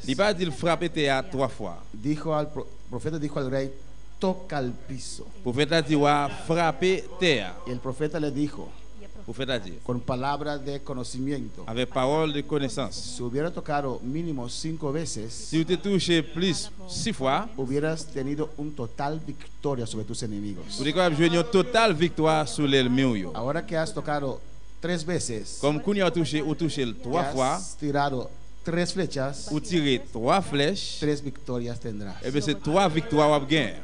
Il pas dit frapper terre 3 fois. Profeta dijo al rey, toca el piso. Le prophète a dit frapper terre. Y el profeta le dijo, Le prophète a dit con palabras de conocimiento, avec parole de connaissance. si hubiera tocado mínimo 5 veces, Si vous te touché plus 6 fois, hubieras tenido un total victoria sobre tus enemigos. vous êtes capable de jouer une totale victoire sur l'ennemi. Ahora que has tocado 3 veces, Comme vous avez touché, ou touché que 3 fois, has tirado 3 flechas, ou tiré 3 flèches, 3 victorias tendrás. et bien c'est 3 victoires à gagner.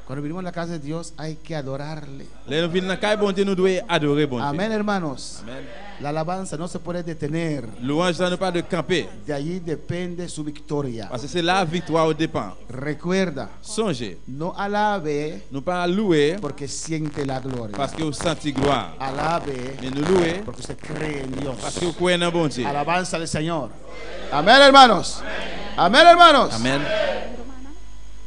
Cuando venimos a la casa de Dios hay que adorarle. Les nous venons dans bon Dieu, nous devons adorer bon Dieu. Amén, hermanos. Amen. La alabanza no se puede detener. Louange ne pas de camper, De allí depende su victoria. parce que c'est la victoire au dépend. Recuerda, Songez, no alabe nous pas louer porque siente la gloria. parce que vous sentez gloire, Alabe mais nous louer porque usted cree en Dios. parce que vous croyez dans bon Dieu. Alabanza al Señor. Amén, hermanos. Amén, hermanos. Amen.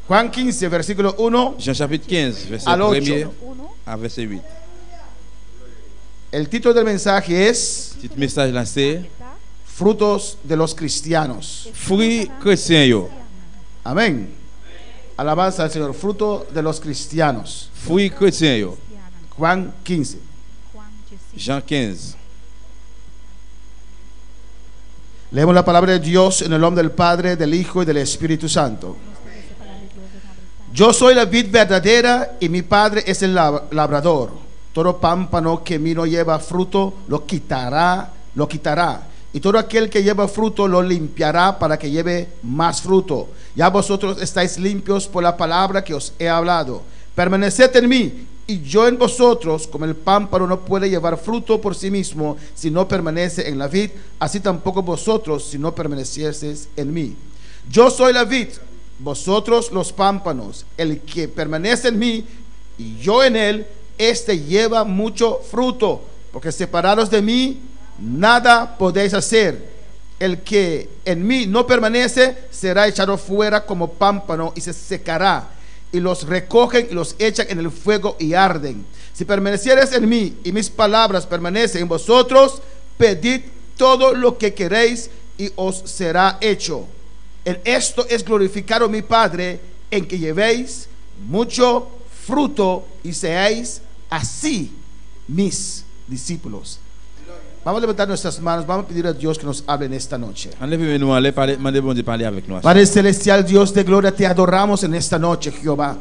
Juan 15, versículo 1 Jean chapitre 15, verset al 8. 1er à verset 8. El título del mensaje es Petit message lancé. Frutos de los cristianos. Fruit chrétien yo. Amén. Alabanza al Señor. Fruto de los cristianos. Fruit chrétien yo. Juan 15. Jean 15. Leemos la palabra de Dios en el nombre del Padre, del Hijo y del Espíritu Santo. Yo soy la vid verdadera y mi Padre es el labrador. Todo pámpano que en mí no lleva fruto lo quitará. Y todo aquel que lleva fruto lo limpiará para que lleve más fruto. Ya vosotros estáis limpios por la palabra que os he hablado. Permaneced en mí y yo en vosotros. Como el pámpano no puede llevar fruto por sí mismo si no permanece en la vid, así tampoco vosotros si no permanecieseis en mí. Yo soy la vid, vosotros los pámpanos. El que permanece en mí y yo en él, este lleva mucho fruto, porque separados de mí nada podéis hacer. El que en mí no permanece será echado fuera como pámpano y se secará, y los recogen y los echan en el fuego y arden. Si permaneciereis en mí y mis palabras permanecen en vosotros, pedid todo lo que queréis y os será hecho. En esto es glorificado mi Padre, en que llevéis mucho fruto y seáis así mis discípulos. Vamos a levantar nuestras manos, vamos a pedir a Dios que nos hable en esta noche. Enlevez-nous, allez parler, demandez bon Dieu parler avec nous. Padre celestial, Dios de gloria, te adoramos en esta noche, Jehová.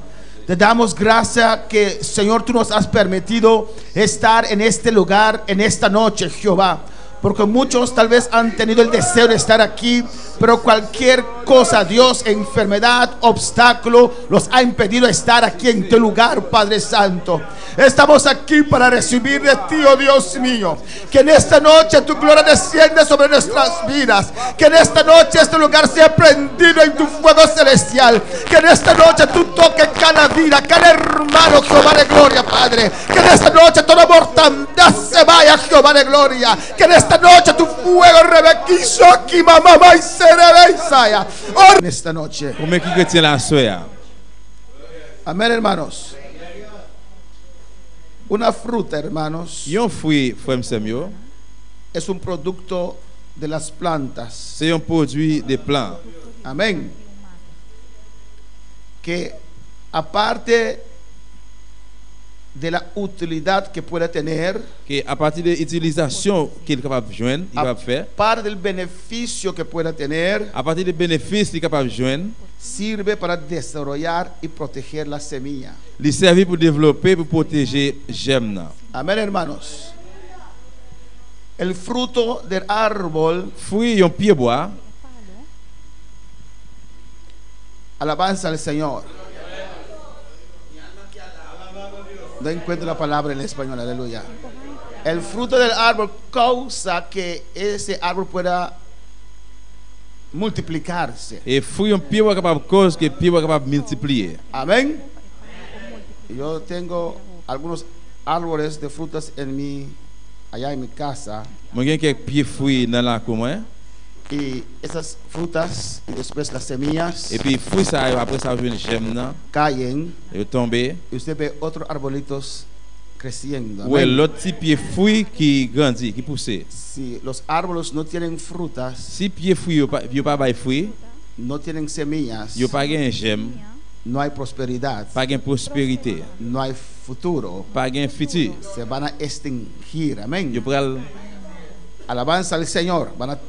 Te damos gracias que, Señor, tú nos has permitido estar en este lugar, en esta noche, Jehová. Porque muchos tal vez han tenido el deseo de estar aquí, pero cualquier cosa, Dios, enfermedad, obstáculo, los ha impedido estar aquí en tu lugar, Padre Santo. Estamos aquí para recibir de ti, oh Dios mío. Que en esta noche tu gloria descienda sobre nuestras vidas. Que en esta noche este lugar sea prendido en tu fuego celestial. Que en esta noche tú toques cada vida, cada hermano, Jehová de gloria, Padre. Que en esta noche toda mortandad se vaya, Jehová de gloria. Que en esta noche tu fuego rebequizo aquí, mamá, y cerebesaya. En esta noche. Comment qui chrétien la soya? Amén, hermanos. Una fruta, hermanos, Yon fruit, frère Samuel, es un producto de las plantas. c'est un produit des plants. Amén. Que aparte de la utilidad que puede tener, Que à partir de l'utilisation qu'il est capable de joindre, il va faire, aparte del beneficio que pueda tener, à partir des bénéfices qu'il est capable de joindre, sirve para desarrollar y proteger la semilla. il servit pour développer, pour protéger germe. Amén, hermanos. El fruto del árbol, Fruit yon pied bois, alabanza al Señor. No encuentro la palabra en español, aleluya. El fruto del árbol causa que ese árbol pueda multiplicarse. et fruit yon pied bois capable cause que pied bois capable multiplier. Amén. Yo tengo algunos árboles de frutas allá en mi casa, Moi gen quelques pieds fruits dans la cour, y esas frutas y después las semillas et puis fruit ça après ça joine germe, caen et tomber. y usted ve otros arbolitos creciendo. Ouais, Amén. l'autre petit pied fruit qui grandit, qui pousse. Si los árboles no tienen frutas, Si pied fruit yo pas bail fruit, no tienen semillas, yo pas gen j'aime, no hay prosperidad, pas gen prospérité, no hay futuro, pas gen futur. se van a extinguir. Amén. Yo pral Alabanza al Señor. Van a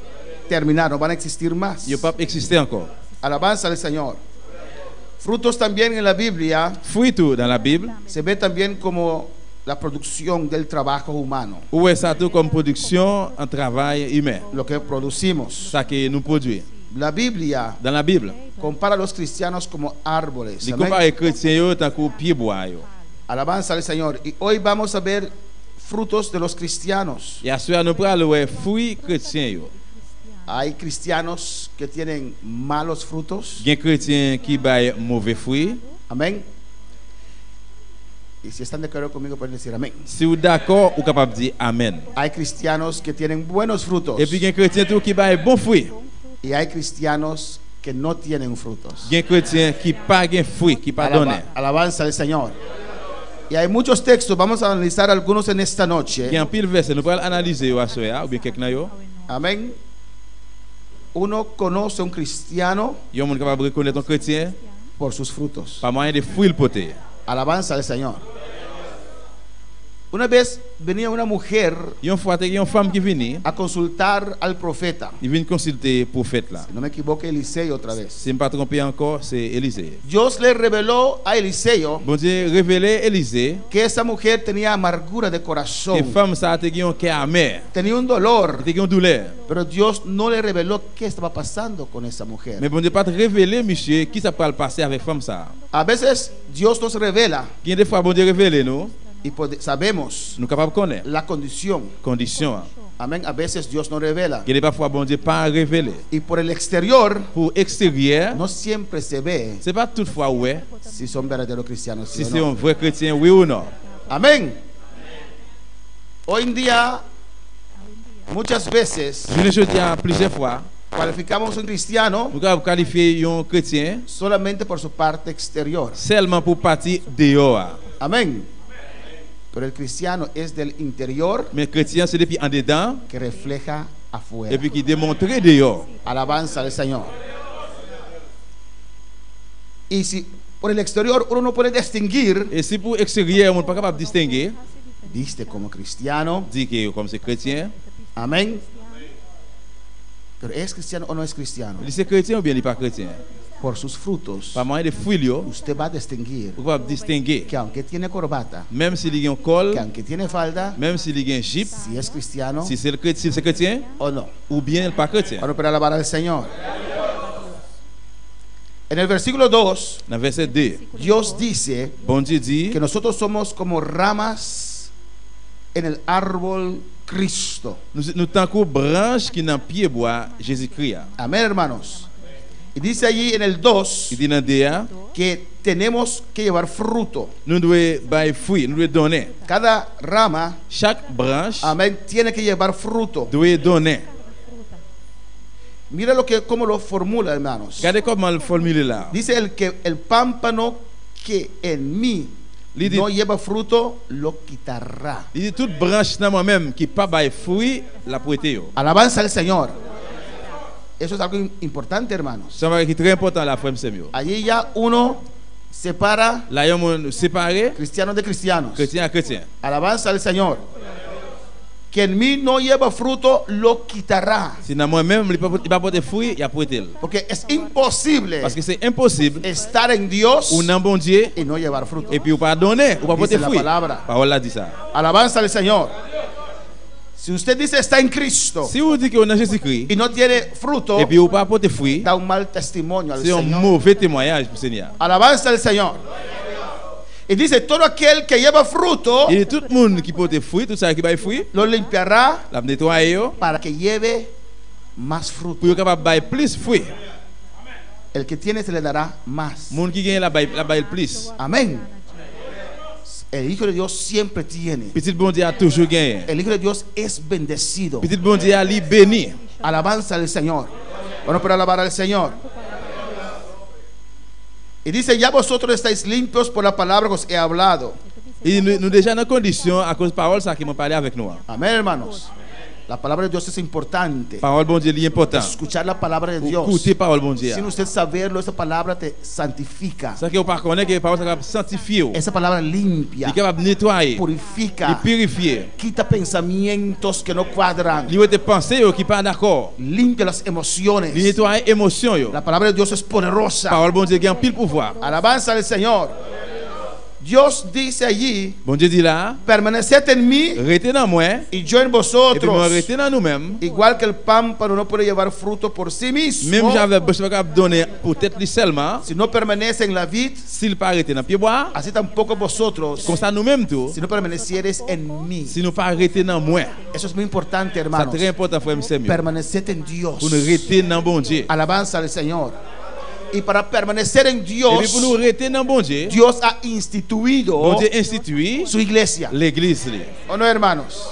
terminar, no van a existir más. yo pas exister encore. Alabanza al Señor. Frutos también en la Biblia Fruit tout dans la Bible, se ve también como la producción del trabajo humano, ou est ça tout comme production en travail humain, lo que producimos. ça que nous produit. La Biblia Dans la Bible, compara a los cristianos como árboles. il Amén. compare chrétiens yo tant que pied bois yo. Alabanza al Señor. Y hoy vamos a ver frutos de los cristianos. Et à cela nous pral ouais fruit chrétien yo. Hay cristianos que tienen malos frutos. Gen chrétien qui bail mauvais fruit. Amén. Y si están de acuerdo conmigo pueden decir amén. Si vous d'accord, ou capable de dire amen. Hay cristianos que tienen buenos frutos. Et puis gen chrétien tout qui bail bon fruit. Y hay cristianos que no tienen frutos. Gen chrétien qui pas gen fruit, qui pas donné. Alabanza al Señor. Y hay muchos textos, vamos a analizar algunos en esta noche. Gen pile verset, nous pral analyser yo à soya ou bien quelqu'un yo. Amén. Uno conoce a un cristiano Yo moun capable reconnaître un chrétien por sus frutos. par moyen de fruit le poté. Alabanza al Señor. Una vez venía una mujer Yon fois te yon femme qui vini, a consultar al profeta. il vient consulter prophète là. Si no me equivoco, Eliseo otra vez. Si je ne pas trompé encore, c'est Élisée. Dios le reveló a Eliseo Bon Dieu révélé Élisée que esa mujer tenía amargura de que corazón, femme ça te yon cœur amer, tenía un dolor, te yon douleur. pero Dios no le reveló qué estaba pasando con esa mujer. Mais bon Dieu pas te révéler monsieur qui ça peut passer avec femme ça. A veces Dios nos revela Qui des fois bon Dieu révélé nous, y sabemos nous capable connaître la condición. condition. Amén. A veces Dios nos revela. Qui des parfois bon Dieu pas révélé. Y por el exterior Pour extérieur, no siempre se ve c'est pas toutefois ouais si son verdaderos cristianos. si ¿Sí o c'est no? un vrai chrétien oui ou non. Amén. Hoy en día, muchas veces Je ne dis à plusieurs fois, cualificamos un cristiano nous avons qualifié un chrétien solamente por su parte exterior. seulement pour partir dehors. Amén. Pero el cristiano es del interior Mais chrétien c'est depuis en dedans que refleja et afuera. puis qui démontre dehors. Alabanza al Señor. Y si por el exterior uno no puede distinguir, Et si pour extérieur on n'est pas capable de distinguer, viste como cristiano, dit que comme c'est chrétien, amén. Pero es cristiano o no es cristiano, il c'est chrétien ou bien il n'est pas chrétien. por sus frutos Par moyen de fruits yo, usted va a distinguir vous pouvez distinguer. que aunque tiene corbata, Même s'il y a un col, que aunque tiene falda, même s'il y a un jeep, si es cristiano si c'est le chrétien, si c'est chrétien o no. ou bien il n'est pas chrétien. Bueno, para alabar al Señor. En el versículo 2, Dans verset 2, Dios dice bon Dieu dit que nosotros somos como ramas en el árbol Cristo. nous tant que branche qui dans pied bois Jésus-Christ. Amén, hermanos. Y dice allí en el 2 Il dit dans DA, que tenemos que llevar fruto. nous devons bailler fruit, nous devons donner. Cada rama, Chaque branche amén, tiene que llevar fruto. doit donner. Mira cómo lo formula, hermanos. Regardez comment le formule là. Dice el pámpano que en mí Il dit, no lleva fruto, lo quitará. il dit toute branche dans moi-même qui pas bailler fruit, la prêter yo. Alabanza al Señor. Eso es algo importante, hermanos. Ça va qui est très important la frère Samuel. Allí ya uno separa Là il y a un séparé cristianos de cristianos. chrétien à chrétien. Alabanza al Señor. Que en mí no lleva fruto, lo quitará. Si dans moi-même il pas porter fruit, il a prêter. Porque es imposible Parce que c'est impossible estar en Dios ou dans bon Dieu y no llevar fruto. et puis ou pas donner, ou pas porter Dice la fruit. palabra. Parole là dit ça. Alabanza al Señor. Si usted dice está en Cristo Si vous dites que on a Jésus-Christ y no tiene fruto, et puis ou pas porter fruit, da un mal testimonio al c'est un Señor. mauvais témoignage pour le Seigneur. Alabanza al Señor. Y dice, todo aquel que lleva fruto, Et tout le monde qui porte fruit, tout ça qui baille fruit, lo limpiará la nettoyer yo para que lleve más fruto. pour être capable bailler plus fruit. El que tiene se le dará más. Monde qui gagne la baille plus. Amén. El Hijo de Dios siempre tiene. Petit bon Dieu a toujours gagné. El Hijo de Dios es bendecido. Petit bon Dieu a lui béni. Alabanza al Señor. Bueno, para alabar al Señor. Y dice, ya vosotros estáis limpios por la palabra que os he hablado. Et nous déjà dans condition à cause de parole ça qui m'a parlé avec nous. Amén, hermanos. La palabra de Dios es importante. Parole bon Dieu li important. Escuchar la palabra de Dios. Écouter parole bon Dieu. Sin usted saberlo, esa palabra te santifica. Ça que ou pas connaît que parole ça capable sanctifier ou. Esa palabra limpia, Il capable nettoyer, il purifica, purifier. quita pensamientos que no cuadran, Il te penser qui pas d'accord. limpia las Il emociones. nettoyer émotion yo. La palabra de Dios es poderosa. Parole bon Dieu qui a pile pouvoir. Alabanza al Señor. Dios dice allí, Bon Dieu dit là, permaneced en mí restez dans moi y yo en et puis moi vosotros. restez dans nous-mêmes. Igual que el pámpano no puede llevar fruto por sí mismo, Même j'avais besoin de donner pour tête lui seulement. si no permanece en la vid, S'il pas arrêter dans pied bois, así tampoco vosotros, comme ça nous-mêmes tout. si no permanecieres en mí. Si nous pas arrêter dans moi, Eso es muy importante, c'est hermanos. très important frère monsieur. Permaneced en Dios. Pour nous rester dans bon Dieu. Alabanza al Señor. Y para permanecer en Et puis Dios, pour nous rester dans bon Dieu, Dios ha instituido bon Dieu institue su iglesia. l'église. ¿O no, hermanos?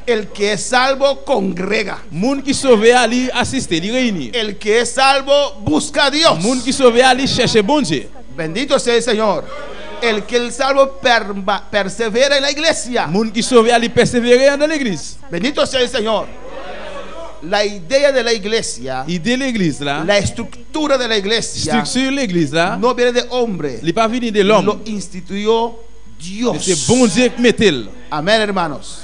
El que es salvo congrega. Moun qui sauvé à lui assister, lui réunir. El que es salvo busca a Dios. Moun qui sauvé à lui chercher bon Dieu. Bendito sea el Señor. El que el salvo persevera en la iglesia. Moun qui sauvé à lui persévérer dans l'église. Bendito sea el Señor. La idea de la iglesia, Idée l'église là, la estructura de la iglesia, structure l'église là, no viene de hombre, il pas venu de lo l'homme. instituyó Dios. C'est bon Dieu qui met-il. Amén, hermanos.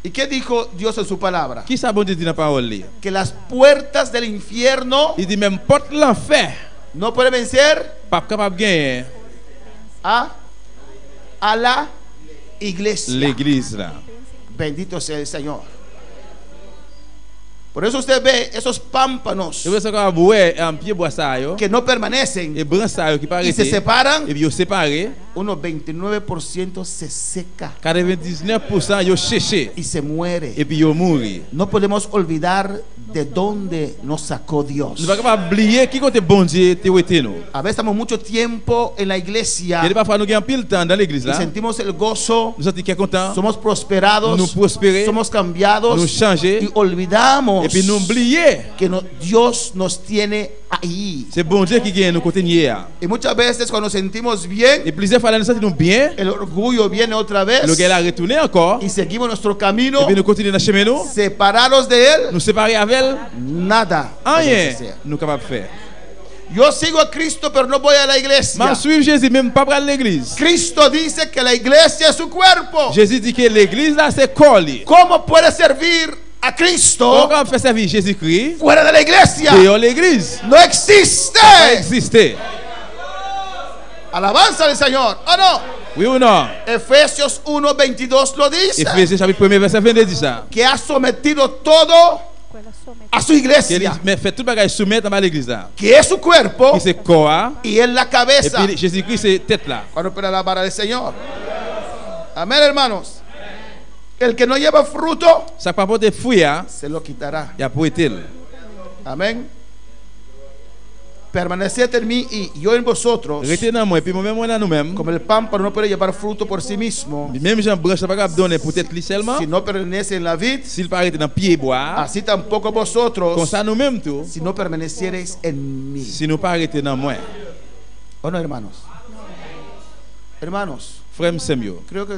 ¿Y qué dijo Dios en su palabra? Qui ça bon Dieu dit dans la parole là? Que las puertas del infierno Il dit même porte l'enfer, no pueden vencer pas capable de gagner a la iglesia. l'église là. Bendito sea el Señor. Por eso usted ve esos pámpanos C'est pour ça qu'on boire en pied bois ça yo. que no permanecen Et brin ça yo qui pas y se arrêté. separan. Et puis yo séparé, Unos 29% se seca 99% yo cherché y se muere. et puis yo mourir. No podemos olvidar de dónde nos sacó Dios. Nous pas capable oublier qui côté bon Dieu te wete nous. A veces estamos mucho tiempo en la iglesia Il parfois nous gagnons pile temps dans l'église y là. sentimos el gozo, Nous sommes contents, somos prosperados, nous prospérer, somos cambiados nous changer y olvidamos et puis nous oublier. que Dios nos tiene ahí. C'est bon Dieu qui gagne nous côté hier. Y muchas veces cuando nos sentimos bien, Et plusieurs fois nous sentimos bien, el orgullo viene otra vez le gars a retourné encore y seguimos nuestro camino et puis nous continuons dans le chemin nous, separados de él. nous séparer avec elle. Nada Rien podemos hacer. nous capable de faire. Yo sigo a Cristo pero no voy a la iglesia. Mais suivre Jésus même pas pour l'église. Cristo dice que la iglesia es su cuerpo. Jésus dit que l'église là c'est corps li. ¿Cómo puede servir a Cristo Comment faire servir Jésus-Christ fuera de la iglesia? dehors l'église? No existe. Ça existe. Alabanza al Señor. ¿O no? Oui ou non? Efesios 1:22 lo dice. Ephésiens chapitre 1 verset 22 dit ça. Que ha sometido todo a su Que iglesia, mais fait tout bagage soumettre à l'église là. que es su cuerpo Qui c'est corps y es la et cabeza. puis Jésus-Christ c'est tête là. Cuando puede alabar al Señor. Amén, hermanos. El que no lleva fruto Ça pas porter fruit hein, se lo quitará. y a pour être. Amén. Permaneced en mí y yo en vosotros. Restez dans moi et puis moi même moi dans nous-mêmes. Como el pámpano no puede llevar fruto por sí mismo, Même Jean branche pas capable donner pour être lui seulement. si no permanece en la vid, S'il pas arrêter dans pied bois, así tampoco comme vosotros, ça nous-mêmes tout. si no permaneciereis en mí. Si nous pas arrêter dans moi. ¿O no, hermanos? Hermanos, Frère Samuel. creo que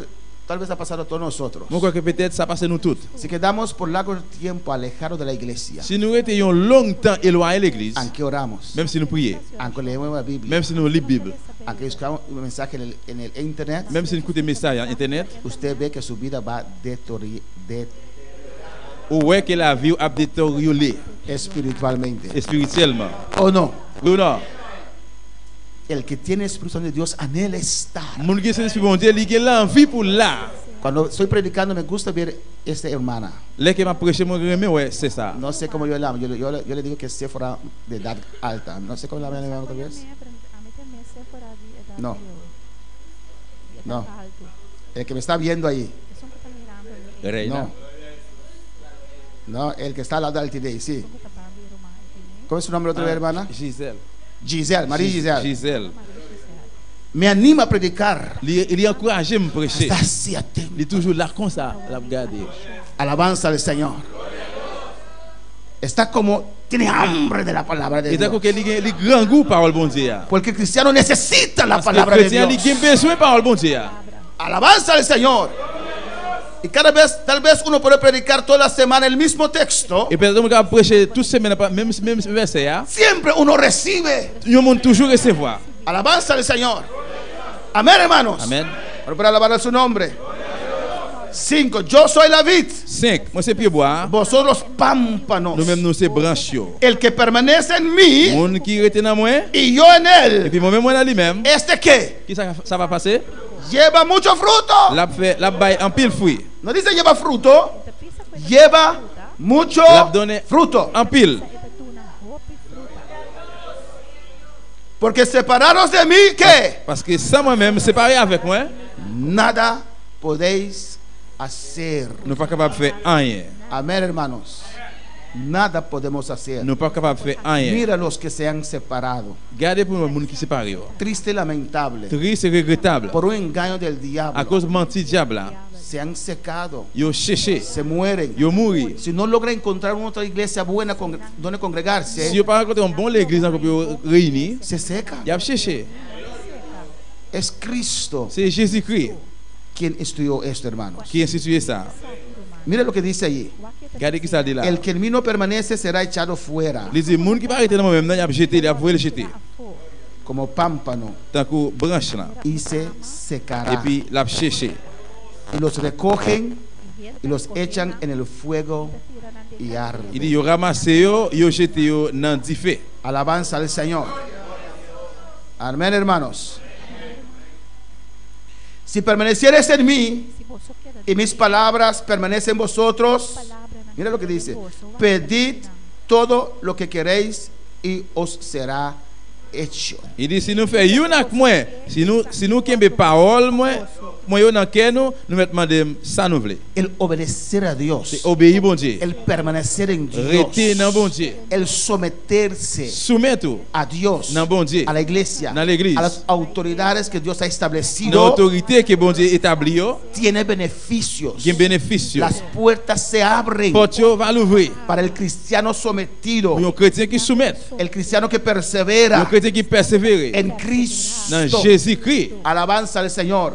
tal vez ha pasado a todos nosotros. Moi crois que peut-être ça passe nous toutes. Si quedamos por largo tiempo alejados de la iglesia, Si nous étions longtemps éloignés de l'église, aunque oramos, même si nous prions, aunque leemos la Biblia, même si nous lisons la Bible, aunque buscamos un mensaje en el internet, même si nous écoutons des messages sur internet, usted ve que su vida va ou ouais que la vie a détérioré espiritualmente. spirituellement. ¿O no? Oui ou non? El que tiene Espíritu Santo de Dios anhela estar. Mon qui c'est bon Dieu, il a l'envie pour là. Cuando estoy predicando me gusta ver esta hermana. Là que m'a prêché mon remé ouais, c'est ça. No sé cómo yo la amo. Yo le digo que es Séfora de edad alta. No sé cómo la llaman otra vez. No. No. El que me está viendo ahí. Reina. No, el que está al lado del TD, sí. ¿Cómo es su nombre otra vez, hermana? Gisèle. Giselle, María Giselle. Gisèle. Me anima a predicar. Il encourage me prêcher. Está así atento. Il est toujours là comme ça, la regarder. Alabanza al Señor. Está como tiene hambre de la palabra de Et d'accord Dios. que il grand goût parole bon Dieu. Porque el cristiano necesita la Parce que palabra de chrétien Dios. il a besoin parole bon Dieu. Alabanza al Señor. Y cada vez, tal vez uno puede predicar toda la semana el mismo texto. Et peut-être on va prêcher toute semaine même verset hein. Siempre uno recibe. Nous monde toujours recevoir. Alabanza al Señor. Amén, hermanos. Amen. Ahora para alabar a su nombre. 5. Yo soy la vid. 5. Moi c'est pied bois. Vosotros pámpanos. Nous même nous c'est branche yo. El que permanece en mí Monde qui rete dans moi y yo en et él. puis moi même moi dans lui-même. ¿Este qué? Qui ça va passer? Lleva mucho fruto. La bail en pile fruit. No dice lleva fruto. Lleva mucho L'abdonne fruto. en pile. Porque separados de mí, ¿qué? Parce que sans moi-même séparé avec moi, Nada podéis hacer. nous pas capable de faire rien. Amén, hermanos. Nada podemos hacer. Nous pas capable de faire rien. Mira los que se han separado. Gardez pour le monde qui séparé. Yo. Triste y lamentable. Triste et regrettable. Por un engaño del À diablo. cause de menti diable là, Se han secado. yo cherché, Se mueren. yo mouri. Si no logra encontrar una otra iglesia buena donde congregarse, Si yo pas rencontré une bonne église encore pour réunir, se seca. y a cherché. Es Cristo C'est Jésus-Christ quien estudió esto, hermanos. qui a institué ça. Mira lo que dice allí. Regardez qui ça dit là. El que en mí no permanece será echado fuera Les gens qui pas arrêté dans moi-même, il a jeté, il a voulu le jeter. como pámpano Tant que branche là. y se Et secará. puis il a cherché. Y los recogen y los echan en el fuego y Il arden. dit yo ramassé yo, yo jeté yo dans du feu. Alabanza al Señor. Amén, hermanos. Si permanecieres en mí y mis palabras permanecen en vosotros, mira lo que dice: pedid todo lo que queréis y os será hecho. Il dit si nous faisons une avec moi, si nous kembe parole moi yo dans cœur nous met demander ça nous voulons. El obedecer a Dios, C'est obéir bon Dieu. el permanecer en Dios, Rester dans bon Dieu. el someterse Soumettre a Dios, dans bon Dieu. a la iglesia, Dans l'église. a las autoridades que Dios ha Dans establecido, l'autorité que bon Dieu établi yo, tiene beneficios. il y a bénéfice. Las puertas se abren Porte yo va l'ouvrir. para el cristiano sometido, Pour un chrétien qui soumet, el cristiano que un persevera chrétien qui persévère en dans Cristo. Jésus-Christ. Alabanza al Señor.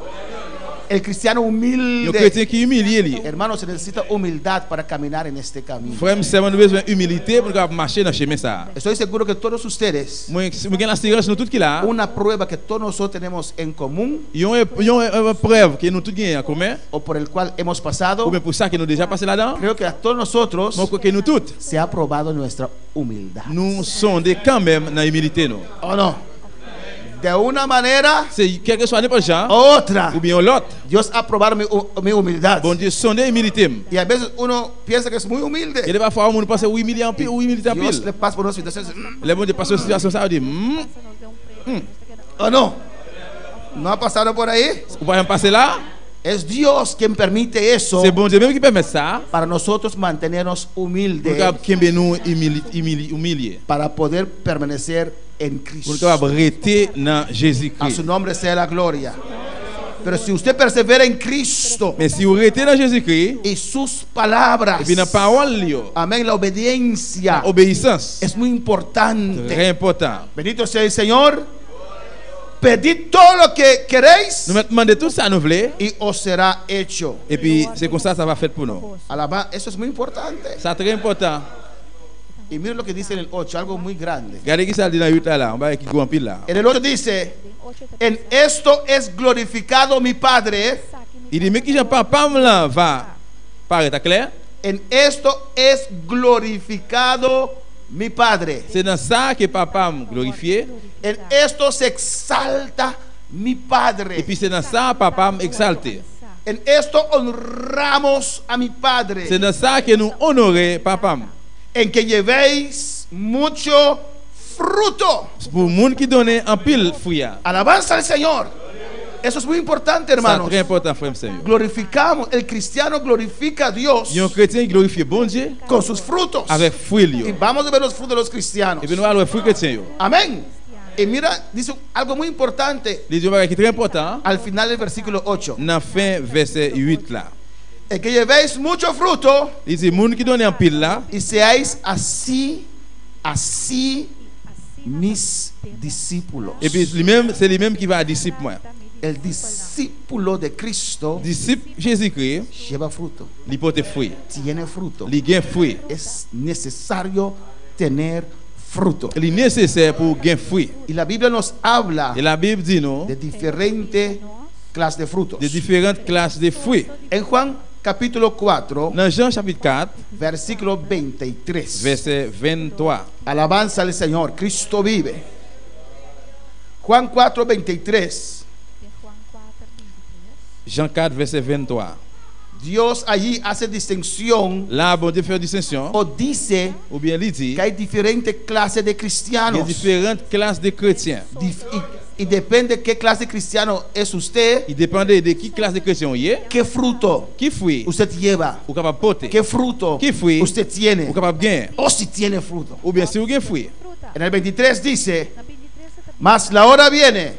El cristiano Un humilde. chrétien qui humilie lui. Hermanos, se necesita humildad para caminar en este camino. Frère, nous avons besoin d'humilité pour marcher dans le chemin ça. Estoy seguro que todos ustedes, Moi, j'ai l'assurance nous tout qui là. una prueba que todos nosotros tenemos en común Il y a une preuve que nous tous gagnons en commun. o por el cual hemos Ou pasado, bien pour ça que nous déjà passé là-dedans. creo que a todos nosotros Moi, que nous toutes, se ha probado nuestra humildad. nous sommes des quand même dans l'humilité. Nous. ¿O no? De una manera C'est quel que soit n'importe genre, u otra, ou bien l'autre. Dios ha probado mi humildad. Bon Dieu, sonde humilité. Y a veces uno piensa que es muy Et humilde. des fois, on pense oui, humilié en pile, ou humilité en Dios pile. le pasa por una situación. Les bon Dieu passe une situation ça, on dit, ¿O no? ¿No ha pasado por ahí? vous pouvez passer là. Es Dios quien permite eso C'est bon Dieu même qui permet ça. para nosotros mantenernos Pour humildes, que nous humilier. para poder permanecer en Pour Cristo. que rester dans A su Jésus-Christ. nombre sea la gloria. Pero si usted persevera en Cristo Mais si vous restez dans Jésus-Christ, y sus palabras, et puis dans la parole, amén, la obediencia obéissance, es muy importante. très important. Bendito sea el Señor. Pedid todo lo que queréis Nous demandons tout ça, nous voulons. y os será hecho. Et puis, c'est comme ça va faire pour nous. Eso es muy importante. C'est très important. Y miren lo que dice en el 8, algo muy grande. Regardez qui ça dit dans le 8 là, on va qui go en pile là. En el 8 dice: en esto es glorificado mi Padre. Il dit, mais qui j'ai papa là va paraître clair? En esto es glorificado mi Padre. C'est dans ça que papa me glorifié. En esto se exalta mi Et Padre. puis c'est dans ça papa me exalté. En esto honramos a mi Padre. C'est dans ça que nous honorons papa. En que llevéis mucho fruto. Pour le monde qui donne en pile fruit. Alabanza al Señor. Eso es muy importante, C'est hermanos. très important, frère Seigneur. Glorificamos, el cristiano glorifica a Dios Il y a un chrétien qui glorifie bon Dieu con sus frutos. avec fruit. Y vamos a ver los frutos de los cristianos. Et puis nous allons fruit chrétien. Amén. Y mira, dice algo muy importante Les Dieu qui est très important. al final del versículo 8. Dans la fin verset 8 là. En que llevéis mucho fruto Il dit, monde qui donne en pile là, y seáis así mis discípulos. et puis lui-même, c'est lui-même qui va à disciple moi. el discípulo de Cristo Disciple Jésus-Christ, lleva fruto, li porte fruit. tiene fruto. Li gen fruit. Es necesario tener fruto. Li nécessaire pour gen fruit. Y la Biblia nos habla Et la Bible dit nous de diferentes clases de frutos. de différentes classes de fruits. En Juan capítulo 4, Dans Jean chapitre 4, versículo 23. verset 23. Alabanza al Señor, Cristo vive. Juan 4, 23. Jean 4, verset 23. Dios allí hace distinción Là, bon Dieu fait distinction, o dice ou bien il dit, que hay diferentes clases de il y a cristianos. différentes classes de chrétiens. Y depende qué clase de cristiano es usted, Il dépendait de qui classe de chrétien il est, qué fruto qui fruit usted lleva, ou capable porter, qué fruto ¿Qué fruit? usted tiene, ou capable gagner, o si tiene fruto. ou bien si vous avez fruit. En el 23 dice, mas la hora viene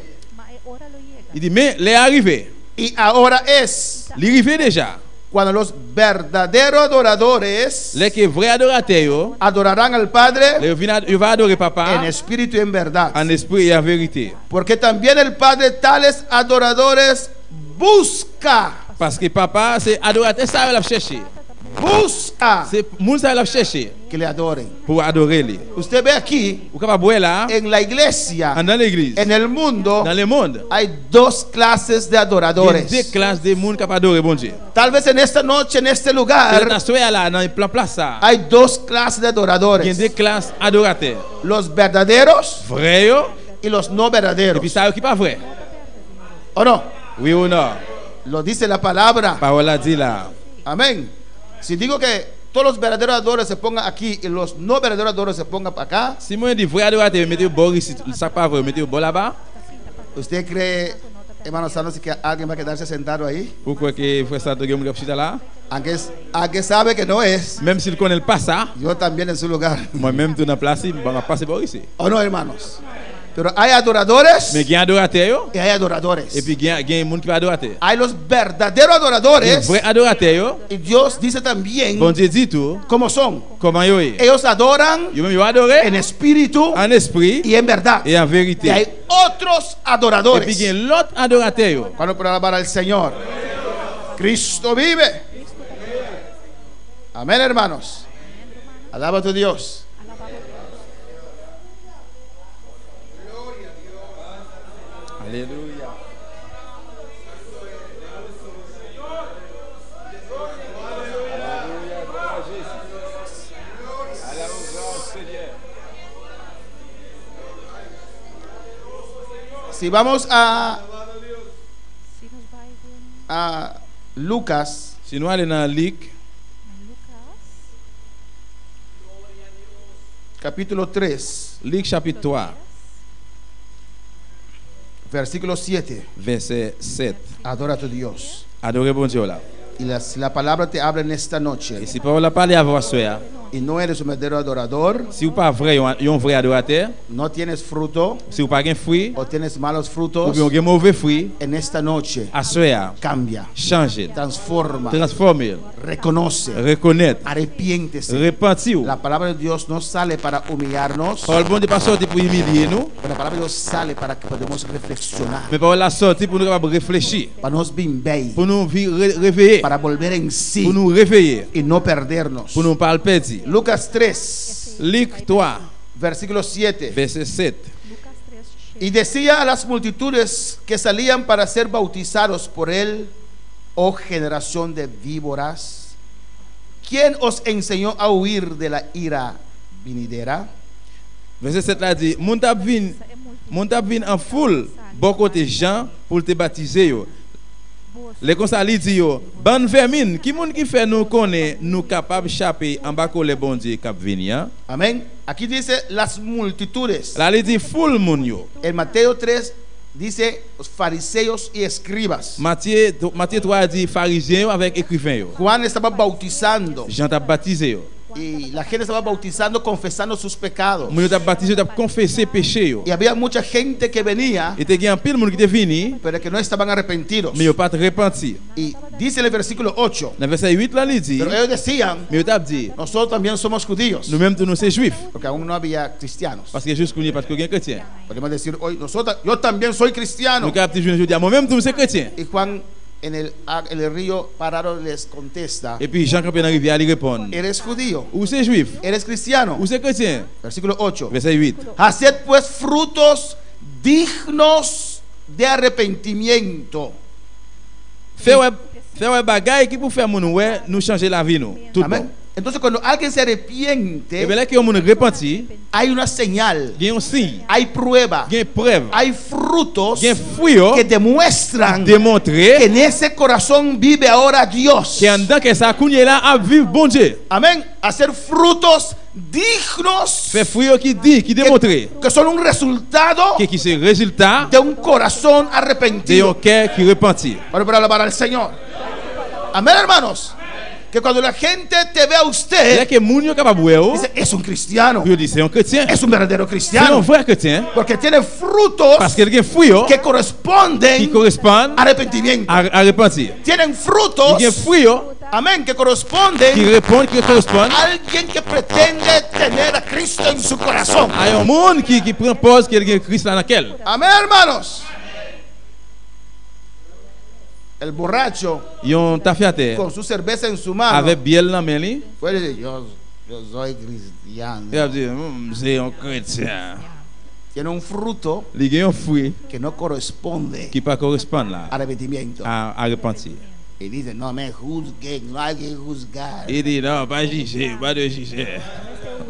Il dit, mais les arrivé, y ahora es l'arrivée déjà, cuando los verdaderos adoradores les que vrais adorateurs, adorarán al Padre ils vont adorer en papa espíritu y en verdad. en esprit et en vérité. Porque también el Padre tales adoradores busca. Parce que papa, c'est adorateur, ça il a cherché. Busca C'est moun ça il a cherché que le adoren. pour adorer lui. Usted ve aquí Ou capable voir là, en la iglesia, dans l'église, en el mundo, dans le monde, hay dos clases de il y a adoradores. deux classes de monde capable adorer bon Dieu. Tal vez en esta noche, en este lugar, Dans ce là, dans le plan place ça, hay dos clases de il y a adoradores: deux classes adorateurs. los verdaderos Vrai yo, y los no et verdaderos. puis ça qui pas vrai. ¿O no? Oui ou non? Lo dice la palabra. Parole a dit là. Amén. Si digo que todos los verdaderos adoradores se pongan aquí y los no verdaderos adoradores se pongan para acá, Si moi dis vrai adorateur, mettez au bord ici, ça pas vrai, mettez au bord là-bas. ¿usted cree, hermano Santos, que alguien va a quedarse sentado ahí? Pourquoi que frère Santo Guillaume le chita là? Aunque sabe que no es, Même s'il connaît pas ça, yo también en su lugar. moi-même tout dans place, je vais passer par ici. ¿O no, hermanos? Pero hay adoradores Mais il y a adorateur yo, y hay adoradores. et puis il y a un monde qui va adorateur. Hay los verdaderos Les adoradores vrais adorateurs yo, y Dios dice también bon Dieu dit tout, cómo son. comment yo est. Ellos adoran Yo même yo adorer en espíritu en esprit y en verdad. et en Y vérité. hay otros Et puis adoradores. il y a l'autre adorateur yo. Cuando para alabar al Señor. Cristo vive. Amén, hermanos. Alaba a tu Dios. Alléluia. Si vamos a Lucas, Si nous allons dans Luc, capítulo 3, Luc chapitre 3, versículo 7. verset 7. Adora a tu Dios. Adorez bon Dieu là. Y si la palabra te habla en esta Et noche si parole a parlé à votre soeur, y no eres un verdadero adorador, si vous pas vrai, un vrai adorateur, no tienes fruto si vous pas un fruit, o tienes malos ou frutos, bien un mauvais fruit, en esta noche à soeur, cambia, changez, transforma, transformez, reconoce, reconnaître, arrepiéntese. repentir. La palabra de Dios no sale para humillarnos, Parole bon Dieu pas sorti pour humilier nous, pero la palabra de Dios sale para que podamos reflexionar, mais parole la sorti pour nous capables réfléchir, para nos bimbei, pour nous réveiller, para volver en sí pour nous réveiller, y no perdernos. pour nous pas le perdre. Lucas 3, Luc 3, versículo 7. verset 7. Y decía a las multitudes que salían para ser bautizados por él: oh generación de víboras, ¿quién os enseñó a huir de la ira venidera? Verset 7 là dit, moun tap vin en foule, bon côté Jean pour te baptiser yo. Les comme ça li dit yo, ban vermine, qui moun qui fait nous connaît nous capable échapper en bas les bon Dieu cap venir. Amén. Aquí dice las multitudes. Là li dit foule moun yo. En Mateo 3 dice los fariseos y escribas. Matthieu 3 dit pharisiens yo avec écrivains yo. Juan estaba bautizando Jean t'a baptisé yo. y la gente estaba bautizando, confesando sus pecados. Moun yo t'a baptisé, t'a confessé péché yo. Y había mucha gente que venía, Et te gen pile moun qui te vini, pero que no estaban arrepentidos. mais yo pas te repenti. Y dice en el versículo 8, Dans verset 8 là, il dit, pero ellos decían, mais yo t'a dit, nosotros también somos judíos, nous même nous c'est juifs porque aún no había cristianos. parce que juste qu'on est pas que chrétien. Podemos decir hoy, yo también soy cristiano. Nous capte je dis moi même nous c'est chrétien. Y Juan en el río parado les contesta, Et puis Jean Campé dans rivière il répond, ¿eres judío? ou c'est juif, ¿Eres cristiano? ou c'est chrétien. Versículo 8. Verset 8. Haced pues frutos dignos de arrepentimiento. Fais ouais bagaille qui pour faire moun ouais nous changer la vie nous. Tout bon. Amén. Entonces cuando alguien se Et arrepiente, bien là que moun repenti, hay una señal, il y a un signe, hay prueba, il y a une preuve, hay frutos il y a un fruit que demuestran que démontrer en ese corazón vive ahora Dios. que en dedans que ça kounye là à vivre bon Dieu. Amén. Hacer frutos dignos Fait fruit qui dit, qui démontre que son un resultado qui c'est résultat de un corazón de un arrepentido. cœur qui repentit. Bueno, para alabar al Señor. Amén, hermanos. Que cuando la gente te ve a Là usted, que moun yo capable ouais, dice, es un cristiano, yo dit c'est un chrétien. es un verdadero C'est un cristiano, vrai chrétien porque tiene frutos parce qu'il y a fruit que qui corresponden correspondent a arrepentimiento. à repentir. Tienen frutos, Il y a fruit amén, que qui corresponden répondent, qui correspondent a alguien que pretende tener a Cristo en su corazón. à un monde qui prend pause qu'il y a Christ là dans quel. Amén, hermanos. El borracho Yon tafiate con su cerveza en su mano avec biel dans main li, puede decir, yo soy cristiano. il a dit c'est un chrétien. Tiene un fruto Il y a un fruit que no corresponde qui pas correspond là al arrepentimiento. à repentir. Y dice, no me juzguen, no hay que juzgar. Il dit non, pas juger, pas de juger.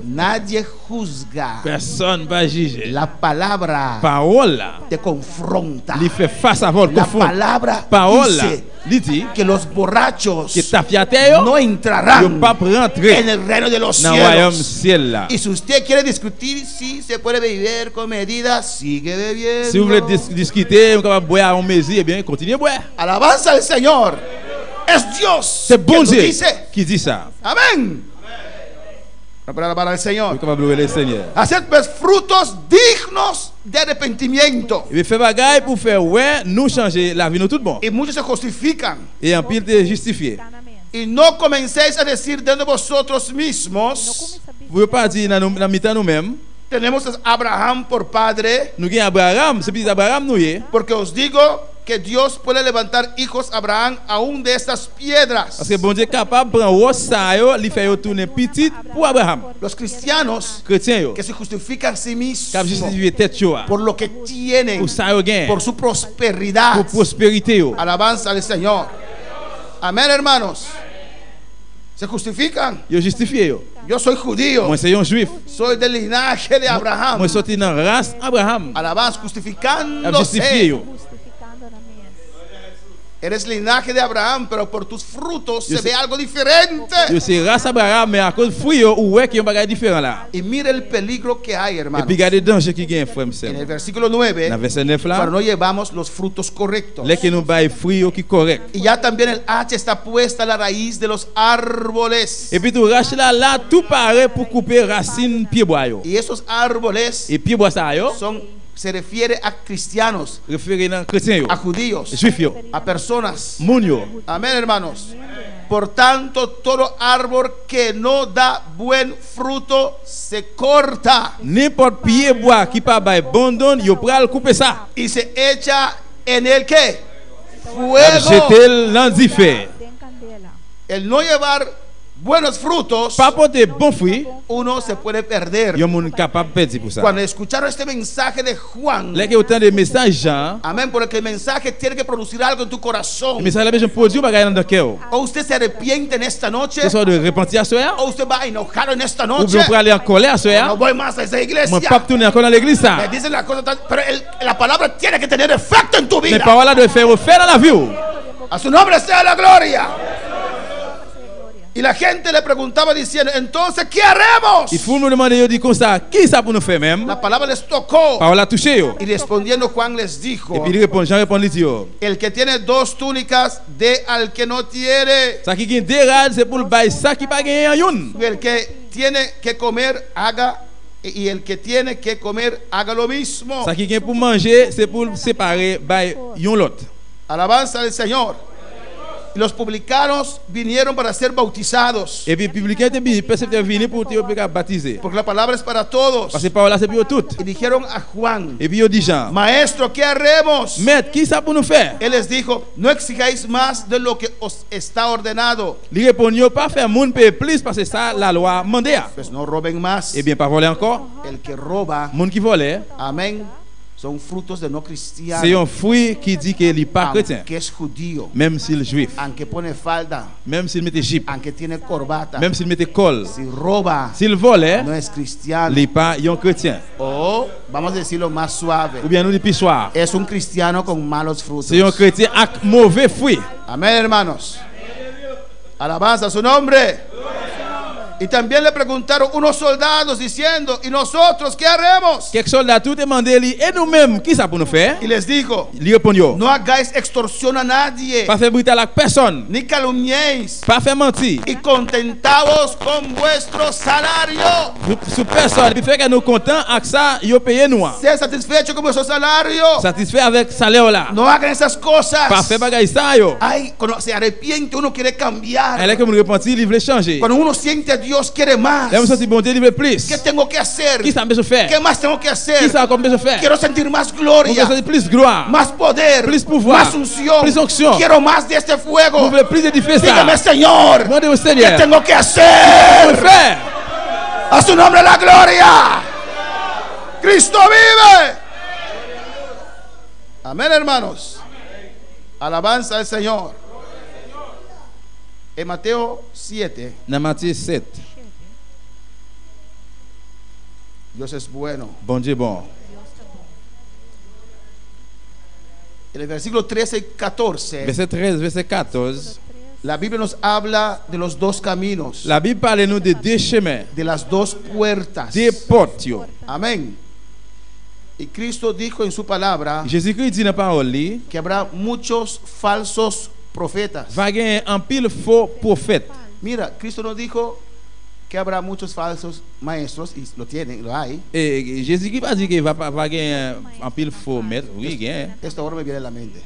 Nadie juzga. Personne pas juger. La palabra Parole là, te confronta. il fait face à vol La confond. palabra Parole là, dice il dit que los borrachos que tafiate yo, no yo entrarán pas rentrer en el reino de los dans le royaume cielos. ciel là. Y si usted quiere discutir si se puede beber con medida, sigue bebiendo. Si vous voulez discuter, vous capable boire en mesure, eh bien continuez à boire. Alabanza al Señor. Es Dios C'est bon que lo Dieu dice. qui dit ça. Amén. Para alabar al Vous Señor. capable louer le Seigneur. Hacer pues frutos dignos de arrepentimiento. Il fait bagaille pour faire ouais, nous changer la vie nous tout bon. Y muchos se justifican. Et en pile de justifier. Y no comencéis a decir de vosotros mismos, Vous pas dire dans mi-temps nous-mêmes, tenemos a Abraham por padre, nous gagnons Abraham, c'est petit Abraham nous y est. porque os digo que Dios puede levantar hijos a Abraham aún de estas piedras. Parce que bon Dieu est capable de prendre ça yo, li fait yo tourner petit pour Abraham. Los cristianos Chrétien yo, que se justifican a sí cap mismos justifier tête yo, por lo que tienen, pour ça yo gain, por su prosperidad. pour prospérité yo. Alabanza al Señor. Amén, hermanos. Se justifican. Yo justifié yo. Yo soy judío. Moi c'est un juif. Soy del linaje de Abraham. Moi sorti dans race Abraham. Alabanza, A justifié justificándose. yo. Eres linaje de Abraham, pero por tus frutos Yo se sé- ve algo diferente. Yo c'est race Abraham mais à cause fruit yo ou ouais qui un bagage différent là. Y mire el peligro que hay, Et hermano. puis regardez danger qui gagne frère En monsieur. el versículo 9, Dans verset 9 cuando là, no llevamos los frutos correctos. les qui nous bail fruit yo qui correct. Y ya también el hacha está puesta a la raíz de los árboles. Et puis tout rache là tout pareil pour couper racine pied bois yo. Y esos árboles Et pied bois ça yo, se refiere a cristianos, référé dans chrétien yo, a judíos, juif yo, a personas. moun yo. Amén, hermanos. Por tanto, todo árbol que no da buen fruto se corta N'importe pied bois qui pas bail bon don, yo pral couper ça. y se echa en el que A fuego. jeter dans du feu. El no llevar buenos frutos, Pas porter bon fruit, uno se puede perder. yo moun capable perdre pour ça. Cuando escucharon este mensaje de Juan, Les qui autant de messages Jean, amén, porque el mensaje tiene que producir algo en tu le corazón. message là besoin produire bagage dans cœur. O usted se arrepiente en esta noche, Que soit de repentir à soir, o usted va enojado en esta ou noche. bien pour aller en colère à No soir. voy más a esa Moi iglesia. pas tourner encore dans l'église Me ça. dicen la cosa, pero la palabra tiene que tener efecto en tu Mais vida. paroles là de faire dans la vie. A su nombre sea la gloria. Y la gente le preguntaba diciendo, entonces, ¿qué haremos? Il faut nous demander, yo dit comme ça, qui ça pour nous faire même? La palabra les tocó. Parole a touché yo. Y respondiendo Juan les dijo, Et puis il répond, Jean répond, il dit yo. el que tiene 2 túnicas, dé al que no tiene. Ça qui gagne deux rades, c'est pour le bail, ça qui pas gagné en une. Y el que tiene que comer, haga. Y el que tiene que comer, haga lo mismo. Ça qui gagne pour manger, c'est pour séparer bail yon l'autre. Alabanza al Señor. Y los publicanos vinieron para ser bautizados. Et puis publicain était bien, persévère venir pour te baptiser. Porque la palabra es para todos. Parce que parole là c'est pour tout. Y dijeron a Juan, Et puis yo dit Jean, maestro, ¿qué haremos? maître, qui ça pour nous faire? Él les dijo, no exigáis más de lo que os está ordenado. Il répond, yo pas faire moun payer plus parce que ça la loi mandé. Pues no roben más. Eh bien pas voler encore. El que roba, Moun qui vole, amén, son frutos de no c'est cristiano. un fruit qui dit qu'il n'est pas chrétien. Aunque es judío, Même s'il est juif, aunque pone falda, même s'il mettait jupe, aunque tiene corbata, même s'il mettait col, si roba, s'il volait, no es cristiano. il n'est pas un chrétien. O, vamos a decirlo más suave, Ou bien nous depuis soir, es un cristiano con malos frutos. c'est un chrétien avec mauvais fruit. Amén, hermanos. Alabanza a su nombre. Y también le preguntaron unos soldados diciendo, ¿y nosotros qué haremos? Quelques soldats tout demandé lui, et nous-mêmes, qui ça pour nous faire? Y les dijo, Il répond, yo, no hagáis extorsión a nadie, pas faire brutal avec personne, ni calumniéis, pas faire mentir. y contentaos con vuestro salario. Sous personne, il fait que nous contents avec ça, yo paye nous. Ser satisfecho con vuestro salario. Satisfait avec salaire là. No hagan esas cosas. Pas faire bagaille ça yo. Ay, cuando se arrepiente uno quiere cambiar. Elle est comme repentir, il veut changer. Cuando uno siente a Dios quiere más. Là, vous sentez bon Dieu, il veut plus. ¿Qué tengo que hacer? Qui ça besoin faire? ¿Qué más tengo que Qui hacer? ça comme besoin faire? Quiero sentir más Vous gloria, besoin plus gloire. más poder, Plus pouvoir, más unción. plus onction. Quiero más de este Vous fuego. voulez plus édifier ça. Dígame, Señor, Demandez au ¿qué Seigneur. tengo que Vous hacer? faire. A su nombre la gloria. Cristo vive. Amén, hermanos. Alabanza al Señor. En Mateo 7, Dans Matthieu 7, Dios es bueno. bon Dieu bon. En el versículo 13 y 14, Verset 13, verset 14. la Biblia nos habla de los 2 caminos, La Bible parle nous de deux chemins, de las 2 puertas. deux portes. Yo. Amén. Y Cristo dijo en su palabra Jésus-Christ dit dans la parole li, que habrá muchos falsos profetas. va gagner un pile faux prophète. Mira, Cristo nos dijo que habrá muchos falsos maestros, y lo tienen, lo hay. Et Jésus-Christ va dire qu'il va gagner un pile faux maître. Oui, gagne. Esto ahora me viene a la mente.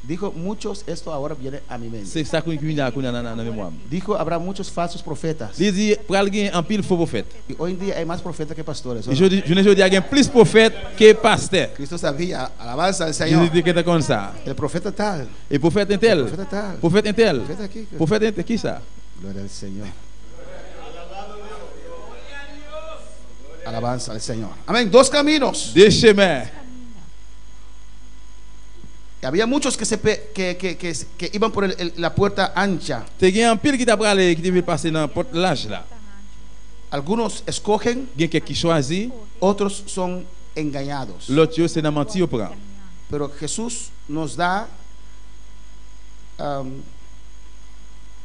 Dijo muchos, esto ahora viene a mi mente. C'est ça qu'on a dans la mémoire. Dijo habrá muchos falsos profetas. Il dit pour gagner un pile faux prophète. Y hoy en día hay más profetas que pastores. ¿o no? Je ne dis qu'il y a plus prophète que pasteur. Cristo sabía, alabanza al Señor. Jésus dit que c'est comme ça. El profeta tal, Et prophète intel. profeta tal, Prophète intel. profeta aquí. Prophète intel, qui ça? Gloria al Señor. Alabanza al Señor. Amén. 2 caminos. Deux chemins. Y había muchos que iban por la puerta ancha. Te gen un pile qui t'a parlé, qui devait passer dans porte large là. Algunos escogen, Gen quelqu'un qui choisit, otros son engañados. l'autre c'est dans mentir au prend. Pero Jesús nos da,